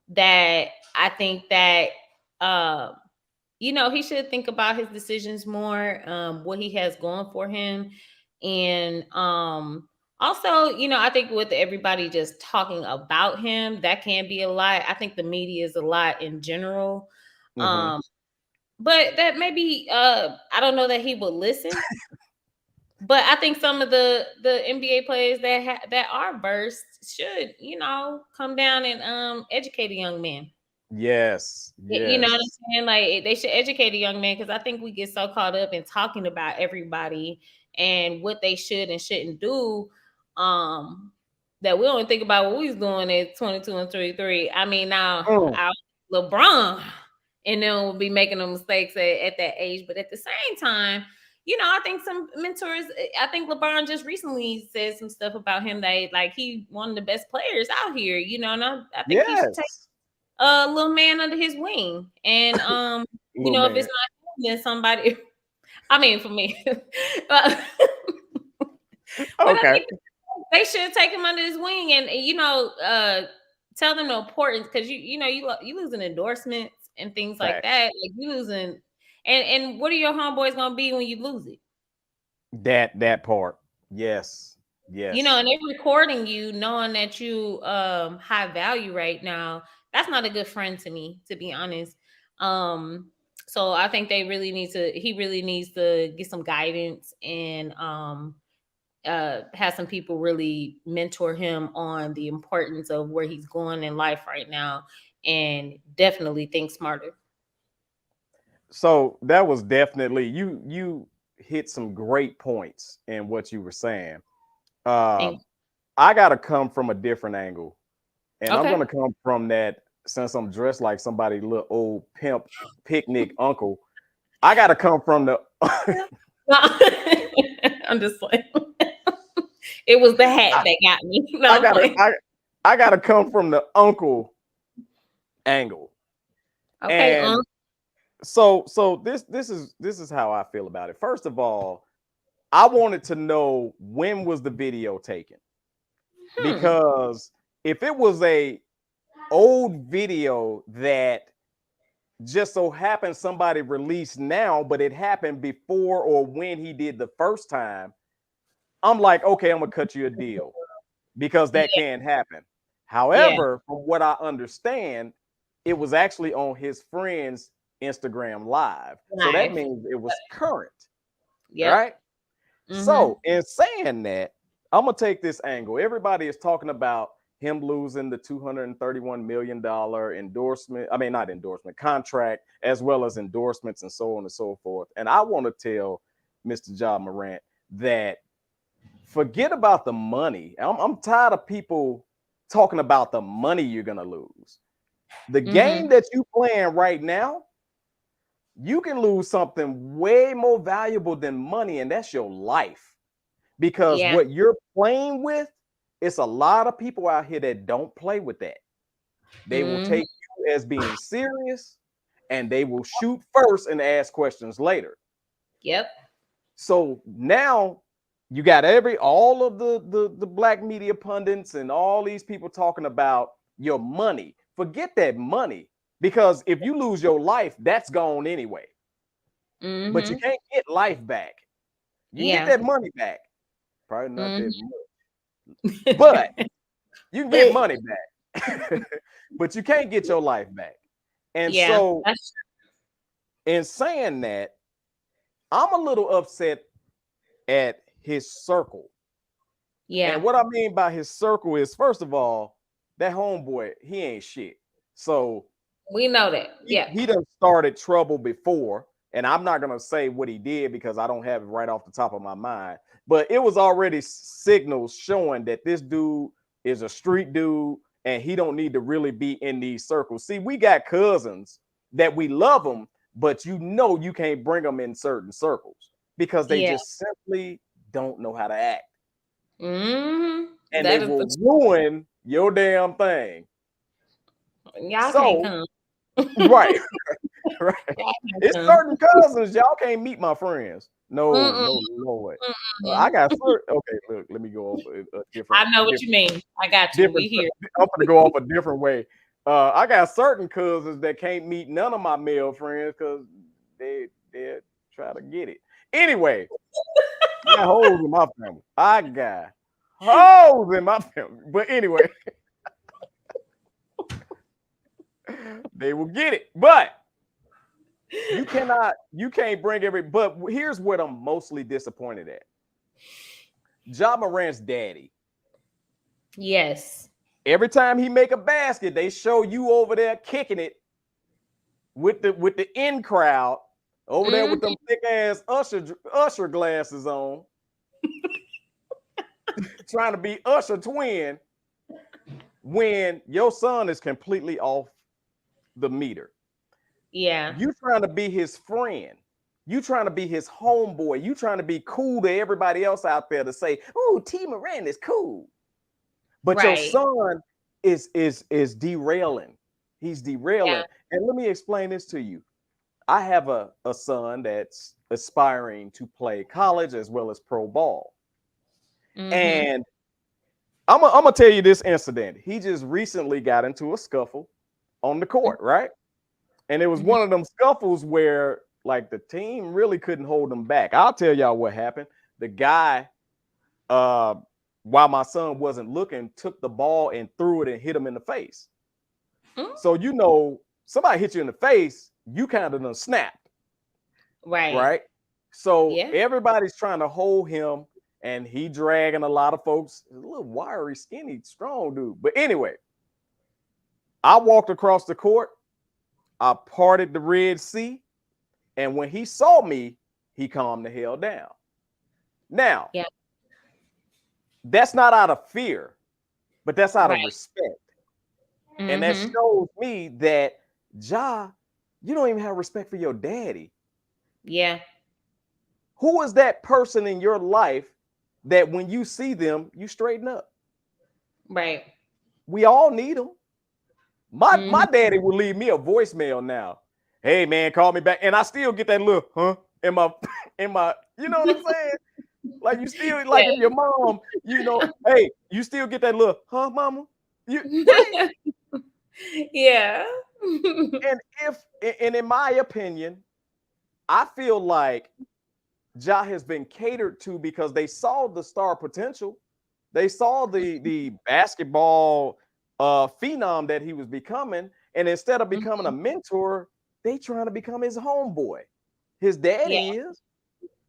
that I think that he should think about his decisions more, what he has going for him. And also, I think with everybody just talking about him, that can be a lot. I think the media is a lot in general. But that maybe I don't know that he would listen. But I think some of the NBA players that are versed should, come down and educate a young man. Yes. You know what I'm saying? Like they should educate a young man, because I think we get so caught up in talking about everybody and what they should and shouldn't do, that we don't think about what we was doing at 22 and 33. Now our LeBron and then will be making the mistakes at that age, but at the same time, I think some mentors. I think LeBron just recently said some stuff about him that like he one of the best players out here. And I think he should take a little man under his wing, and if it's not him, then somebody. For me, okay, they should take him under his wing, and tell them the importance, because you losing endorsements and things like that. Like you losing, and what are your homeboys gonna be when you lose it? That part, yes. And they're recording you, knowing that you high value right now. That's not a good friend to me, to be honest. So I think he really needs to get some guidance and have some people really mentor him on the importance of where he's going in life right now, and definitely think smarter. So that was definitely you hit some great points in what you were saying. I gotta come from a different angle, and I'm gonna come from that. Since I'm dressed like somebody little old pimp picnic uncle, I gotta come from the I'm just like it was the hat that got me. No, I gotta come from the uncle angle. Okay. And so this is how I feel about it. First of all, I wanted to know when was the video taken, because if it was a old video that just so happened somebody released now, but it happened before or when he did the first time, I'm like, okay, I'm gonna cut you a deal because that can happen. However, from what I understand, it was actually on his friend's Instagram live. So that means it was current. Right? So in saying that, I'm gonna take this angle. Everybody is talking about him losing the $231 million contract, as well as endorsements and so on and so forth. And I want to tell Mr. Ja Morant that forget about the money. I'm tired of people talking about the money you're gonna lose. The game that you playing right now, you can lose something way more valuable than money, and that's your life. Because what you're playing with, it's a lot of people out here that don't play with that. They will take you as being serious, and they will shoot first and ask questions later. Yep. So now you got all of the black media pundits and all these people talking about your money. Forget that money, because if you lose your life, that's gone anyway. But you can't get life back. You can get that money back. Probably not that much. But you can get money back. But you can't get your life back. And so in saying that, I'm a little upset at his circle. Yeah. And what I mean by his circle is, first of all, that homeboy, he ain't shit. So we know that. He done started trouble before. And I'm not going to say what he did because I don't have it right off the top of my mind. But it was already signals showing that this dude is a street dude and he don't need to really be in these circles. See, we got cousins that we love them, but you know you can't bring them in certain circles because they just simply don't know how to act. And they will ruin your damn thing. Y'all can't come. Right. Right. It's certain cousins y'all can't meet my friends. No way. I got okay. Look, let me go over a different. I know what you mean. I got you. We here. I'm gonna go off a different way. I got certain cousins that can't meet none of my male friends because they try to get it. Anyway, I got holes in my family. I got holes in my family. But anyway, they will get it. But you can't bring but here's what I'm mostly disappointed at. Ja Morant's daddy. Yes. Every time he make a basket, they show you over there kicking it with the in crowd over there with them thick ass Usher glasses on, trying to be Usher twin when your son is completely off the meter. Yeah. You trying to be his friend. You trying to be his homeboy. You trying to be cool to everybody else out there to say, "Oh, T Morant is cool." But your son is derailing. He's derailing. Yeah. And let me explain this to you. I have a son that's aspiring to play college as well as pro ball. And I'm gonna tell you this incident. He just recently got into a scuffle on the court, right? And it was one of them scuffles where like the team really couldn't hold him back. I'll tell y'all what happened. The guy, while my son wasn't looking, took the ball and threw it and hit him in the face. So, you know, somebody hit you in the face, you kind of done snapped. Right. So everybody's trying to hold him and he dragging a lot of folks. A little wiry, skinny, strong dude. But anyway, I walked across the court. I parted the Red Sea, and when he saw me, he calmed the hell down. Now, that's not out of fear, but that's out of respect. And that shows me that, Ja, you don't even have respect for your daddy. Yeah. Who is that person in your life that when you see them, you straighten up? Right. we all need them. My daddy will leave me a voicemail now. Hey man, call me back, and I still get that little in my you know what I'm saying? Like you still like if your mom, hey, you still get that little mama. Right? Yeah. And in my opinion, I feel like Ja has been catered to because they saw the star potential. They saw the basketball phenom that he was becoming, and instead of becoming a mentor, they trying to become his homeboy. His daddy is.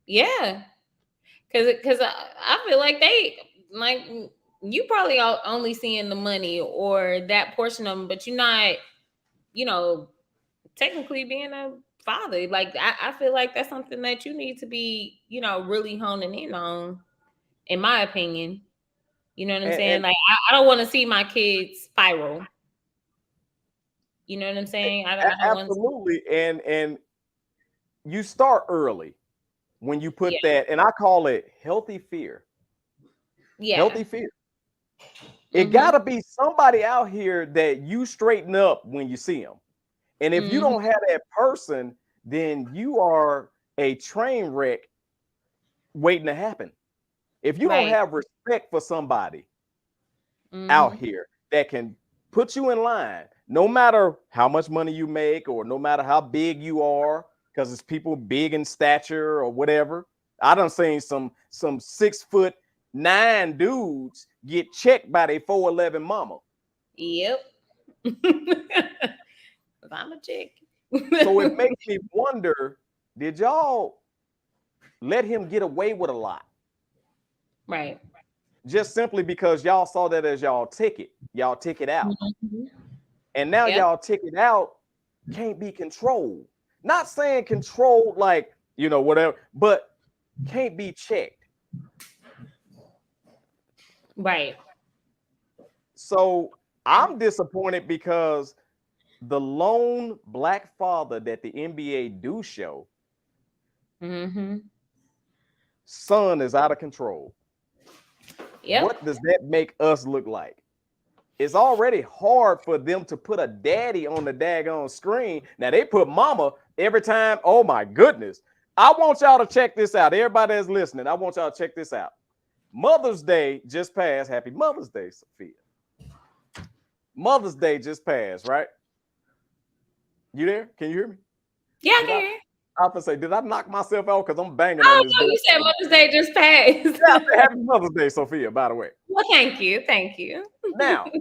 Yeah. Because I feel like you probably only seeing the money or that portion of them, but you're not, technically being a father. Like I feel like that's something that you need to be, really honing in on, in my opinion. You know what I'm saying? Like I don't want to see my kids spiral. You know what I'm saying? I don't absolutely. And you start early when you put that, and I call it healthy fear. Yeah. Healthy fear. It gotta be somebody out here that you straighten up when you see them. And if you don't have that person, then you are a train wreck waiting to happen. If you don't have respect for somebody out here that can put you in line, no matter how much money you make or no matter how big you are, because it's people big in stature or whatever. I done seen some 6'9" dudes get checked by their 4'11" mama. Yep. I'm a chick. So it makes me wonder, did y'all let him get away with a lot? Right. Just simply because y'all saw that as y'all ticket out. And now y'all ticket out can't be controlled. Not saying controlled like, whatever, but can't be checked. Right. So I'm disappointed because the lone black father that the NBA do show, son is out of control. Yep. What does that make us look like? It's already hard for them to put a daddy on the daggone screen. Now they put mama every time. Oh my goodness. I want y'all to check this out. Everybody that's listening, I want y'all to check this out. Mother's Day just passed. Happy Mother's Day, Sophia. Mother's Day just passed, right? You there? Can you hear me? Yeah, I can hear you. I was gonna say, did I knock myself out? Because I'm banging on this door. You said Mother's Day just passed. Yeah, happy Mother's Day, Sophia, by the way. Well, thank you. Thank you. Now,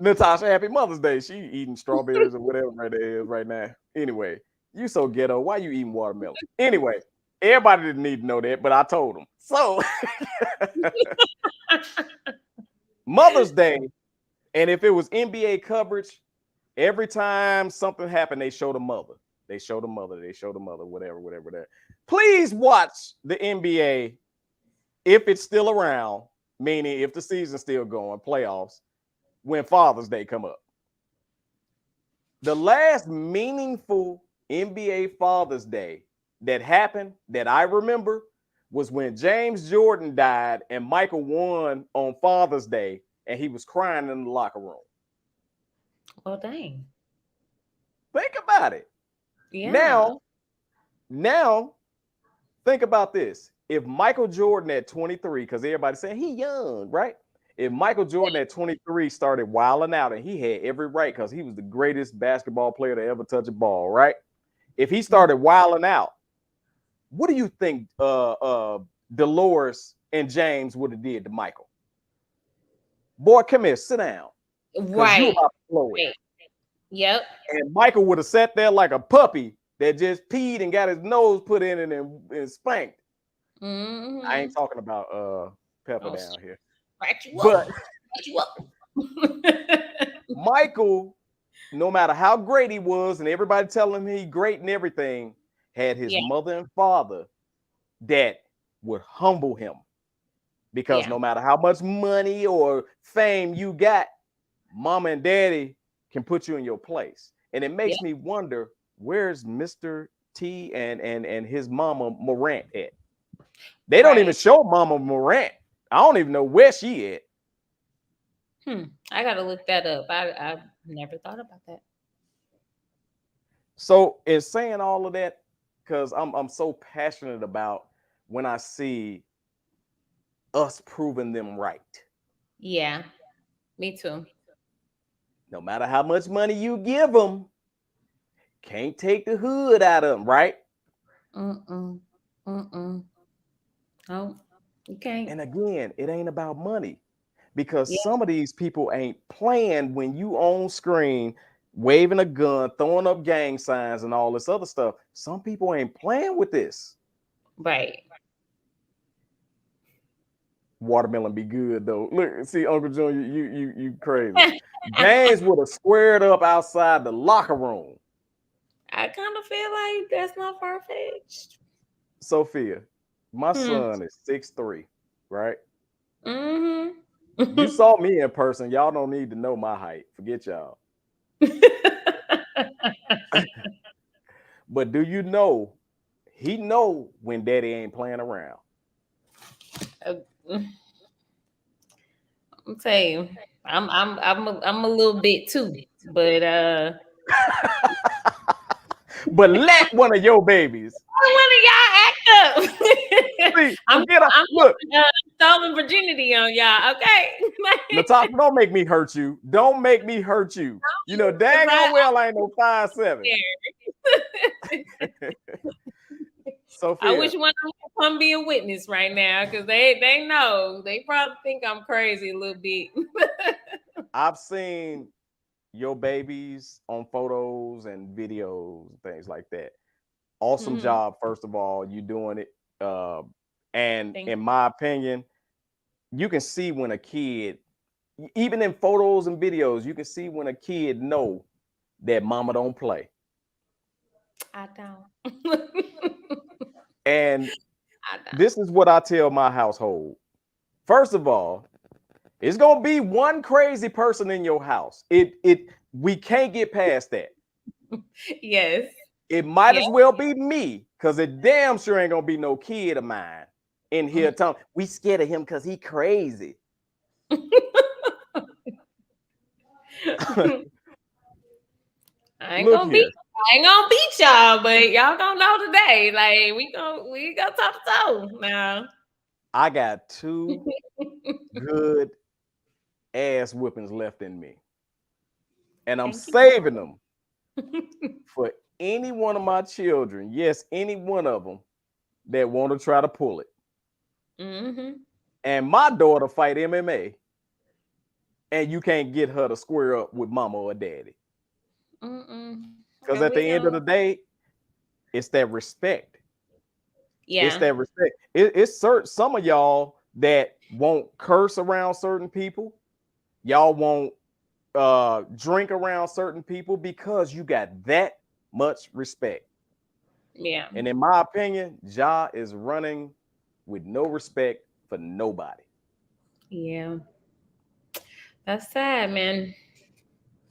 Natasha, happy Mother's Day. She eating strawberries or whatever it is right now. Anyway, you so ghetto. Why you eating watermelon? Anyway, everybody didn't need to know that, but I told them. So, Mother's Day, and if it was NBA coverage, every time something happened, they show the mother. They show the mother. They show the mother, whatever that. Please watch the NBA if it's still around, meaning if the season's still going, playoffs, when Father's Day come up. The last meaningful NBA Father's Day that happened that I remember was when James Jordan died and Michael won on Father's Day and he was crying in the locker room. Oh, dang. Think about it. Yeah. Now, think about this. If Michael Jordan at 23, because everybody's saying he young, right? If Michael Jordan at 23 started wilding out, and he had every right because he was the greatest basketball player to ever touch a ball, right? If he started wilding out, what do you think Dolores and James would have did to Michael? Boy, come here, sit down. Right. You about to blow it. Yep. And Michael would have sat there like a puppy that just peed and got his nose put in it and spanked. I ain't talking about Pepper down here. But Michael, no matter how great he was, and everybody telling him he great and everything, had his mother and father that would humble him. Because no matter how much money or fame you got, mama and daddy can put you in your place. And it makes me wonder, where's Mr. T and his mama Morant at? They don't even show mama Morant. I don't even know where she at. I gotta look that up. I never thought about that. So in saying all of that, because I'm so passionate about when I see us proving them right. Yeah, me too. No matter how much money you give them, can't take the hood out of them, right? Mm-mm. Mm-mm. Oh, you can't. And again, it ain't about money because Yeah, some of these people ain't playing when you on screen waving a gun, throwing up gang signs and all this other stuff. Some people ain't playing with this. right. Watermelon be good though. Look, see, Uncle Junior, you crazy. James would have squared up outside the locker room. I kind of feel like that's not far-fetched. Sophia, my Hmm. son is 6'3", right? Mm-hmm. You saw me in person. Y'all don't need to know my height. Forget y'all. But do you know he know when daddy ain't playing around? I'm telling you, I'm a little bit too, but But let one of your babies. one of y'all act up. See, I'm forget look, stolen virginity on y'all, okay? Natasha, don't make me hurt you. Don't make me hurt you. You know, dang on well I ain't no 5'7". Sophia, I wish one of them could come be a witness right now because they know. They probably think I'm crazy a little bit. I've seen your babies on photos and videos and things like that. Awesome job, first of all. You doing it. And in my opinion, you can see when a kid, even in photos and videos, you can see when a kid know that mama don't play. I don't. And this is what I tell my household. First of all, it's gonna be one crazy person in your house. We can't get past that. Yes. It might as well be me, because it damn sure ain't gonna be no kid of mine in here telling we scared of him because he crazy. I ain't gonna beat y'all, but y'all gonna know today. Like we gonna top to toe now. I got 2 good ass whippings left in me, and I'm saving them for any one of my children. Yes, any one of them that want to try to pull it. And my daughter fight MMA, and you can't get her to square up with mama or daddy. Because at the end of the day, it's that respect. Yeah. It's that respect. It's certain some of y'all that won't curse around certain people. Y'all won't drink around certain people because you got that much respect. Yeah. And in my opinion, Ja is running with no respect for nobody. Yeah. That's sad, man.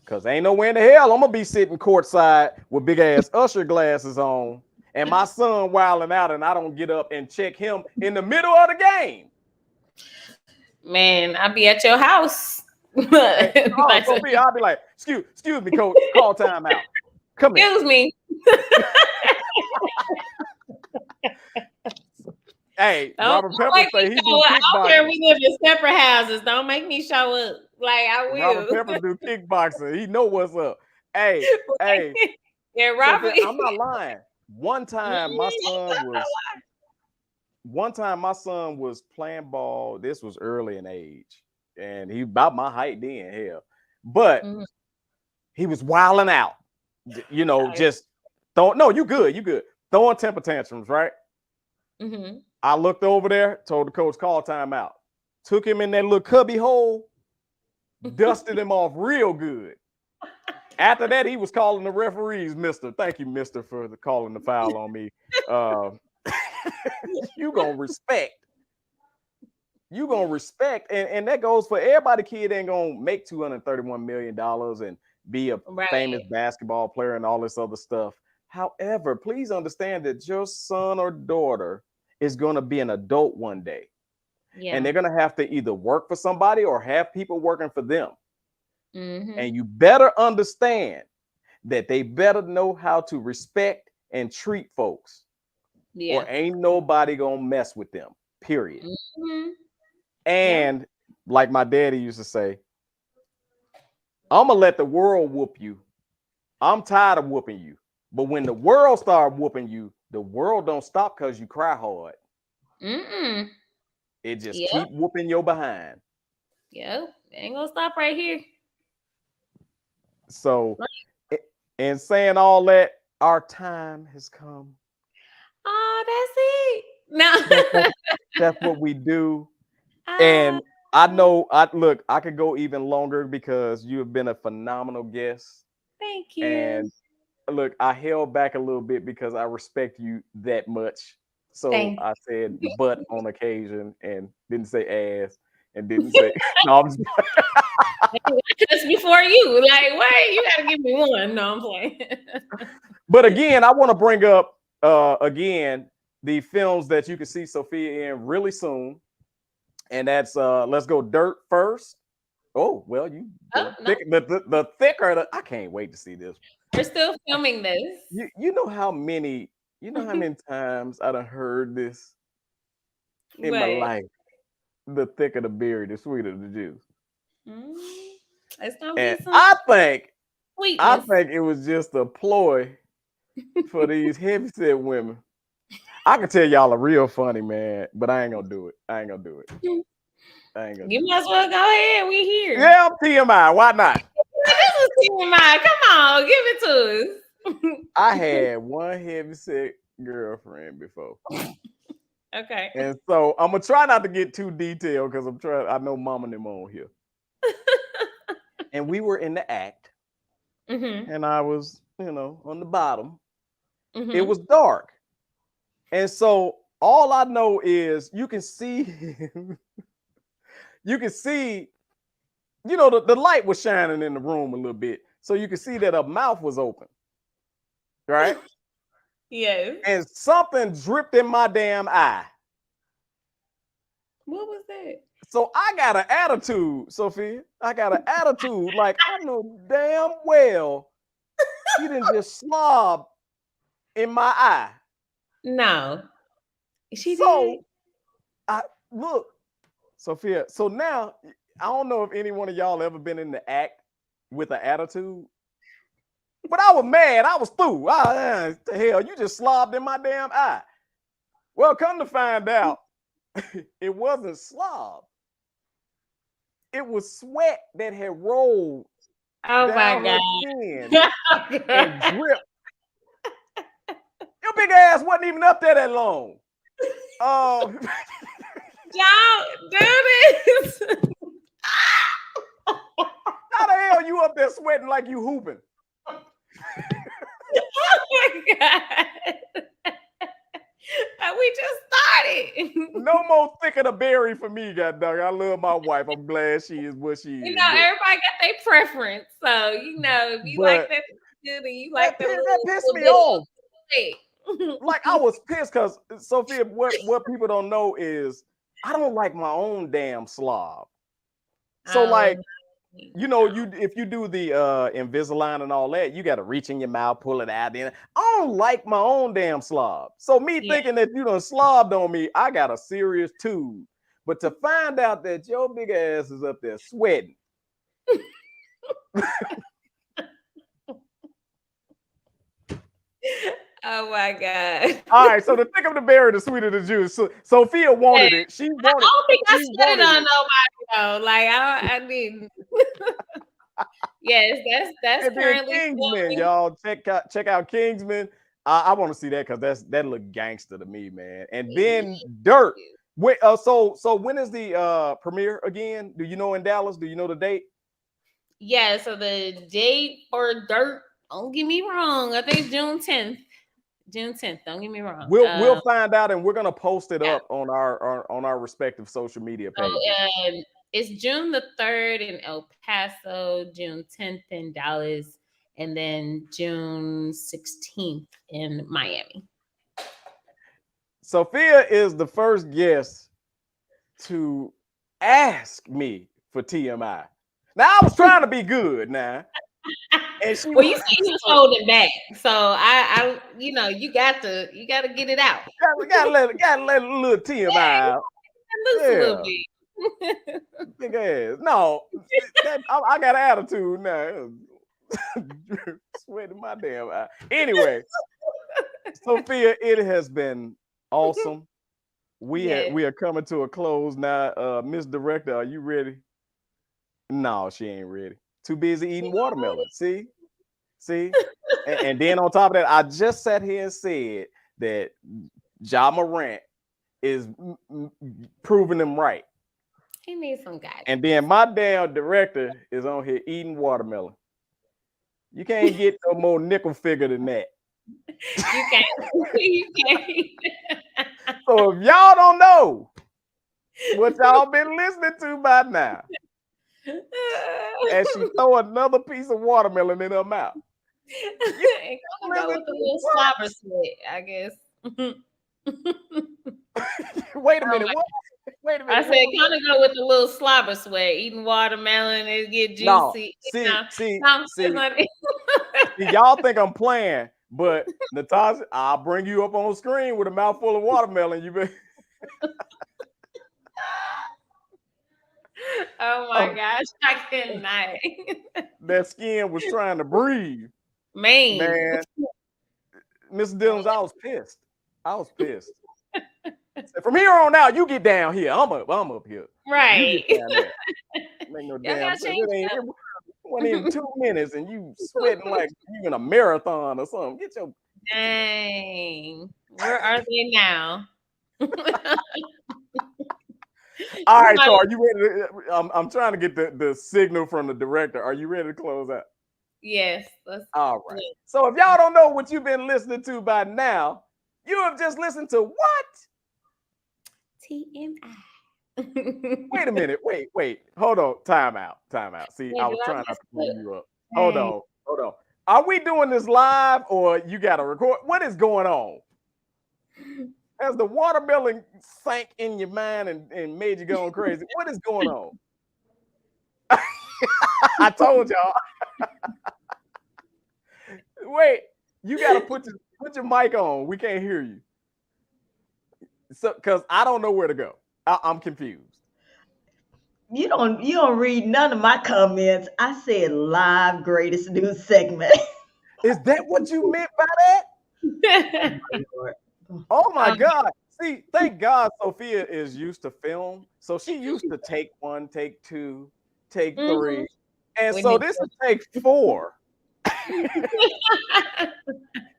Because ain't nowhere in the hell I'm going to be sitting courtside with big ass Usher glasses on and my son wilding out and I don't get up and check him in the middle of the game. Man, I'll be at your house. I'll be like, excuse me, coach, call time out. Come here. Excuse me. Hey, Robert Pepper say he do kickboxing. I don't care, we live in separate houses. Don't make me show up. Like I will. Robert Pepper do kickboxing. He know what's up. Hey. Yeah, Robert. I'm not lying. One time my son was playing ball. This was early in age. And he about my height then, hell. But he was wilding out. You know, just throwing. No, you good. Throwing temper tantrums, right? I looked over there, told the coach, call timeout. Took him in that little cubby hole, dusted him off real good. After that, he was calling the referees, mister. Thank you, mister, for calling the foul on me. You gonna respect. You gonna respect. And that goes for everybody. Kid ain't gonna make $231 million and be a famous basketball player and all this other stuff. However, please understand that your son or daughter is going to be an adult one day. And they're gonna have to either work for somebody or have people working for them. Mm-hmm. And you better understand that they better know how to respect and treat folks. Yeah. Or ain't nobody gonna mess with them. Period. Mm-hmm. And like my daddy used to say, I'm gonna let the world whoop you. I'm tired of whooping you. But when the world start whooping you, the world don't stop because you cry hard. Mm-mm. It just keep whooping your behind. Yep. Ain't gonna stop right here. So, and saying all that, our time has come. Oh, that's it. No. That's what we do. And I know I could go even longer because you have been a phenomenal guest. Thank you. And look, I held back a little bit because I respect you that much. So I said butt on occasion and didn't say ass and didn't say no. I'm just before you. Like, wait, you gotta give me one. No, I'm playing. But again, I want to bring up again the films that you can see Sophia in really soon. And that's let's go Dirt first. Oh, well, the thicker I can't wait to see this. We're still filming this. You know how many times I done heard this in my life. The thicker the berry, the sweeter the juice. It's gonna And be some I think sweetness. it was just a ploy for these heavyset women. I can tell y'all a real funny, man, but I ain't gonna do it. You might as well go ahead. We here. Yeah, I'm TMI. Why not? This is TMI. Come on, give it to us. I had one heavyset girlfriend before. Okay. And so I'm gonna try not to get too detailed because I know mama and them on here. And we were in the act, and I was, on the bottom. It was dark. And so all I know is you can see the light was shining in the room a little bit. So you could see that her mouth was open. Right? Yes. And something dripped in my damn eye. What was that? So I got an attitude, Sophia. I got an attitude. Like I know damn well she didn't just slob in my eye. No. She did. I look, Sophia. So now I don't know if any one of y'all ever been in the act with an attitude. But I was mad. I was through. The hell, you just slobbed in my damn eye. Well, come to find out, it wasn't slob. It was sweat that had rolled down her skin and dripped. Your big ass wasn't even up there that long. Y'all do this. How the hell you up there sweating like you hooping? Oh my God. We just started. No more thicker the berry for me, goddamn. I love my wife. I'm glad she is what she is. Everybody got their preference. So, if you like that good and you like that pissed me off. Like I was pissed because Sophia, what people don't know is I don't like my own damn slob. So if you do the Invisalign and all that, you got to reach in your mouth, pull it out. Then I don't like my own damn slob. So thinking that you done slobbed on me, I got a serious tube. But to find out that your big ass is up there sweating. Oh my God. All right, so the thicker of the berry, the sweeter the juice. So Sophia wanted it. She wanted it. I don't think I said it on nobody though. Like I didn't. Yes, that's currently Kingsman, y'all. Check out Kingsman. I want to see that because that look gangster to me, man. And then Dirt. Wait, so when is the premiere again? Do you know in Dallas? Do you know the date? Yeah, so the date for Dirt, don't get me wrong. I think June 10th. June 10th. Don't get me wrong. We'll find out, and we're gonna post it up on our respective social media pages. It's June the 3rd in El Paso, June 10th in Dallas, and then June 16th in Miami. Sophia is the first guest to ask me for TMI. Now I was trying to be good now. And well, you see he was holding back. So I you know, you gotta get it out. Gotta let a little TMI out. Loose a little bit. Big ass. No, I got attitude now. Sweating my damn eye. Anyway, Sophia, it has been awesome. We are coming to a close now. Miss Director, are you ready? No, she ain't ready. Too busy eating watermelon. See? And then on top of that, I just sat here and said that Morant is proving them right. He needs some guidance. And then my damn director is on here eating watermelon. You can't get no more nickel figure than that. You can't. So if y'all don't know what y'all been listening to by now, and she throw another piece of watermelon in her mouth. It go with a little slobber sweat, I guess. Wait a minute. What? Wait a minute. I said kind of go with a little slobber sweat. Eating watermelon, it get juicy. No. See, y'all think I'm playing, but Natasha, I'll bring you up on screen with a mouthful of watermelon. You bet. Oh my gosh, I cannot. That skin was trying to breathe. Man. Mr. Dillons, I was pissed. From here on out, you get down here. I'm up here. Right. You get down there. Make no damn sense. It wasn't even 2 minutes and you sweating like you in a marathon or something. Get your dang. Where are they now? All right, so are you ready to, I'm trying to get the signal from the director. Are you ready to close out? Yes. All right. So if y'all don't know what you've been listening to by now, you have just listened to what? TMI. Wait a minute. Wait. Hold on. Time out. See, I was trying not to pull you up. Hold on. Are we doing this live or you got to record? What is going on? Has the watermelon sank in your mind and made you going crazy? What is going on? I told y'all. Wait, you got to put your mic on. We can't hear you. So, because I don't know where to go. I'm confused. You don't read none of my comments. I said live greatest news segment. Is that what you meant by that? Oh my God. See, thank God Sophia is used to film. So she used to take 1, take 2, take 3. And so this is take 4.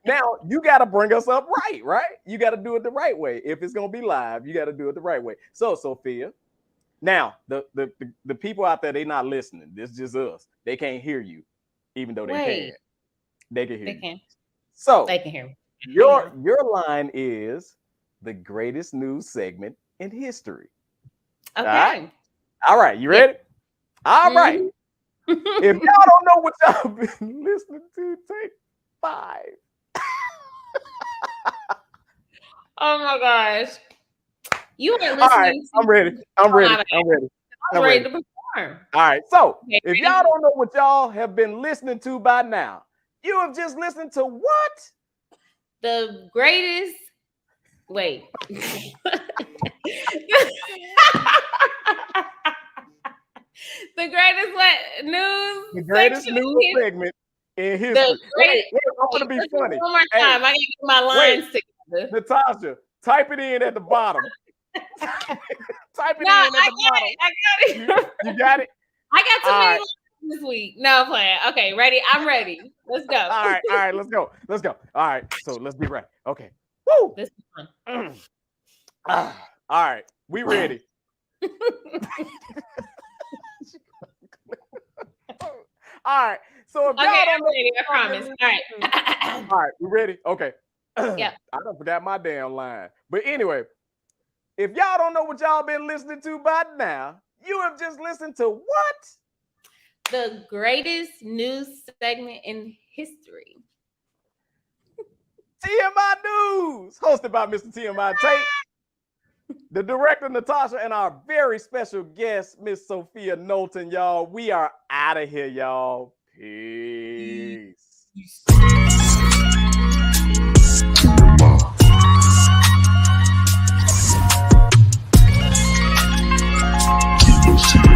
Now you got to bring us up right? You got to do it the right way. If it's going to be live, you got to do it the right way. So Sophia, now the people out there, they not listening. This is just us. They can't hear you, even though they can. They can hear you. Can. So they can hear me. Your line is the greatest news segment in history. Okay. All right. You ready? All right. If y'all don't know what y'all been listening to, take 5. Oh my gosh. You are listening. All right, I'm ready to perform. All right. So if y'all don't know what y'all have been listening to by now, you have just listened to what? The greatest. Wait. The greatest news. The greatest news segment in history. Wait, I'm gonna be funny. One more time. I gotta get my lines together. Natasha, type it in at the bottom. Type it in at the bottom. I got it. You got it? I got too many lines this week. No, I'm playing. Okay, ready? I'm ready. Let's go. All right, let's go. All right, so let's be ready. Okay. Woo! This is fun. All right, we ready. All right. So if y'all don't know, ready, I promise. All right, we ready? Okay. Yeah. I done forgot my damn line. But anyway, if y'all don't know what y'all been listening to by now, you have just listened to what? The greatest news segment in history. TMI News, hosted by Mr. TMI Tate. the director, Natasha, and our very special guest, Miss Sophia Knolton, y'all. We are out of here, y'all. Peace. TMI.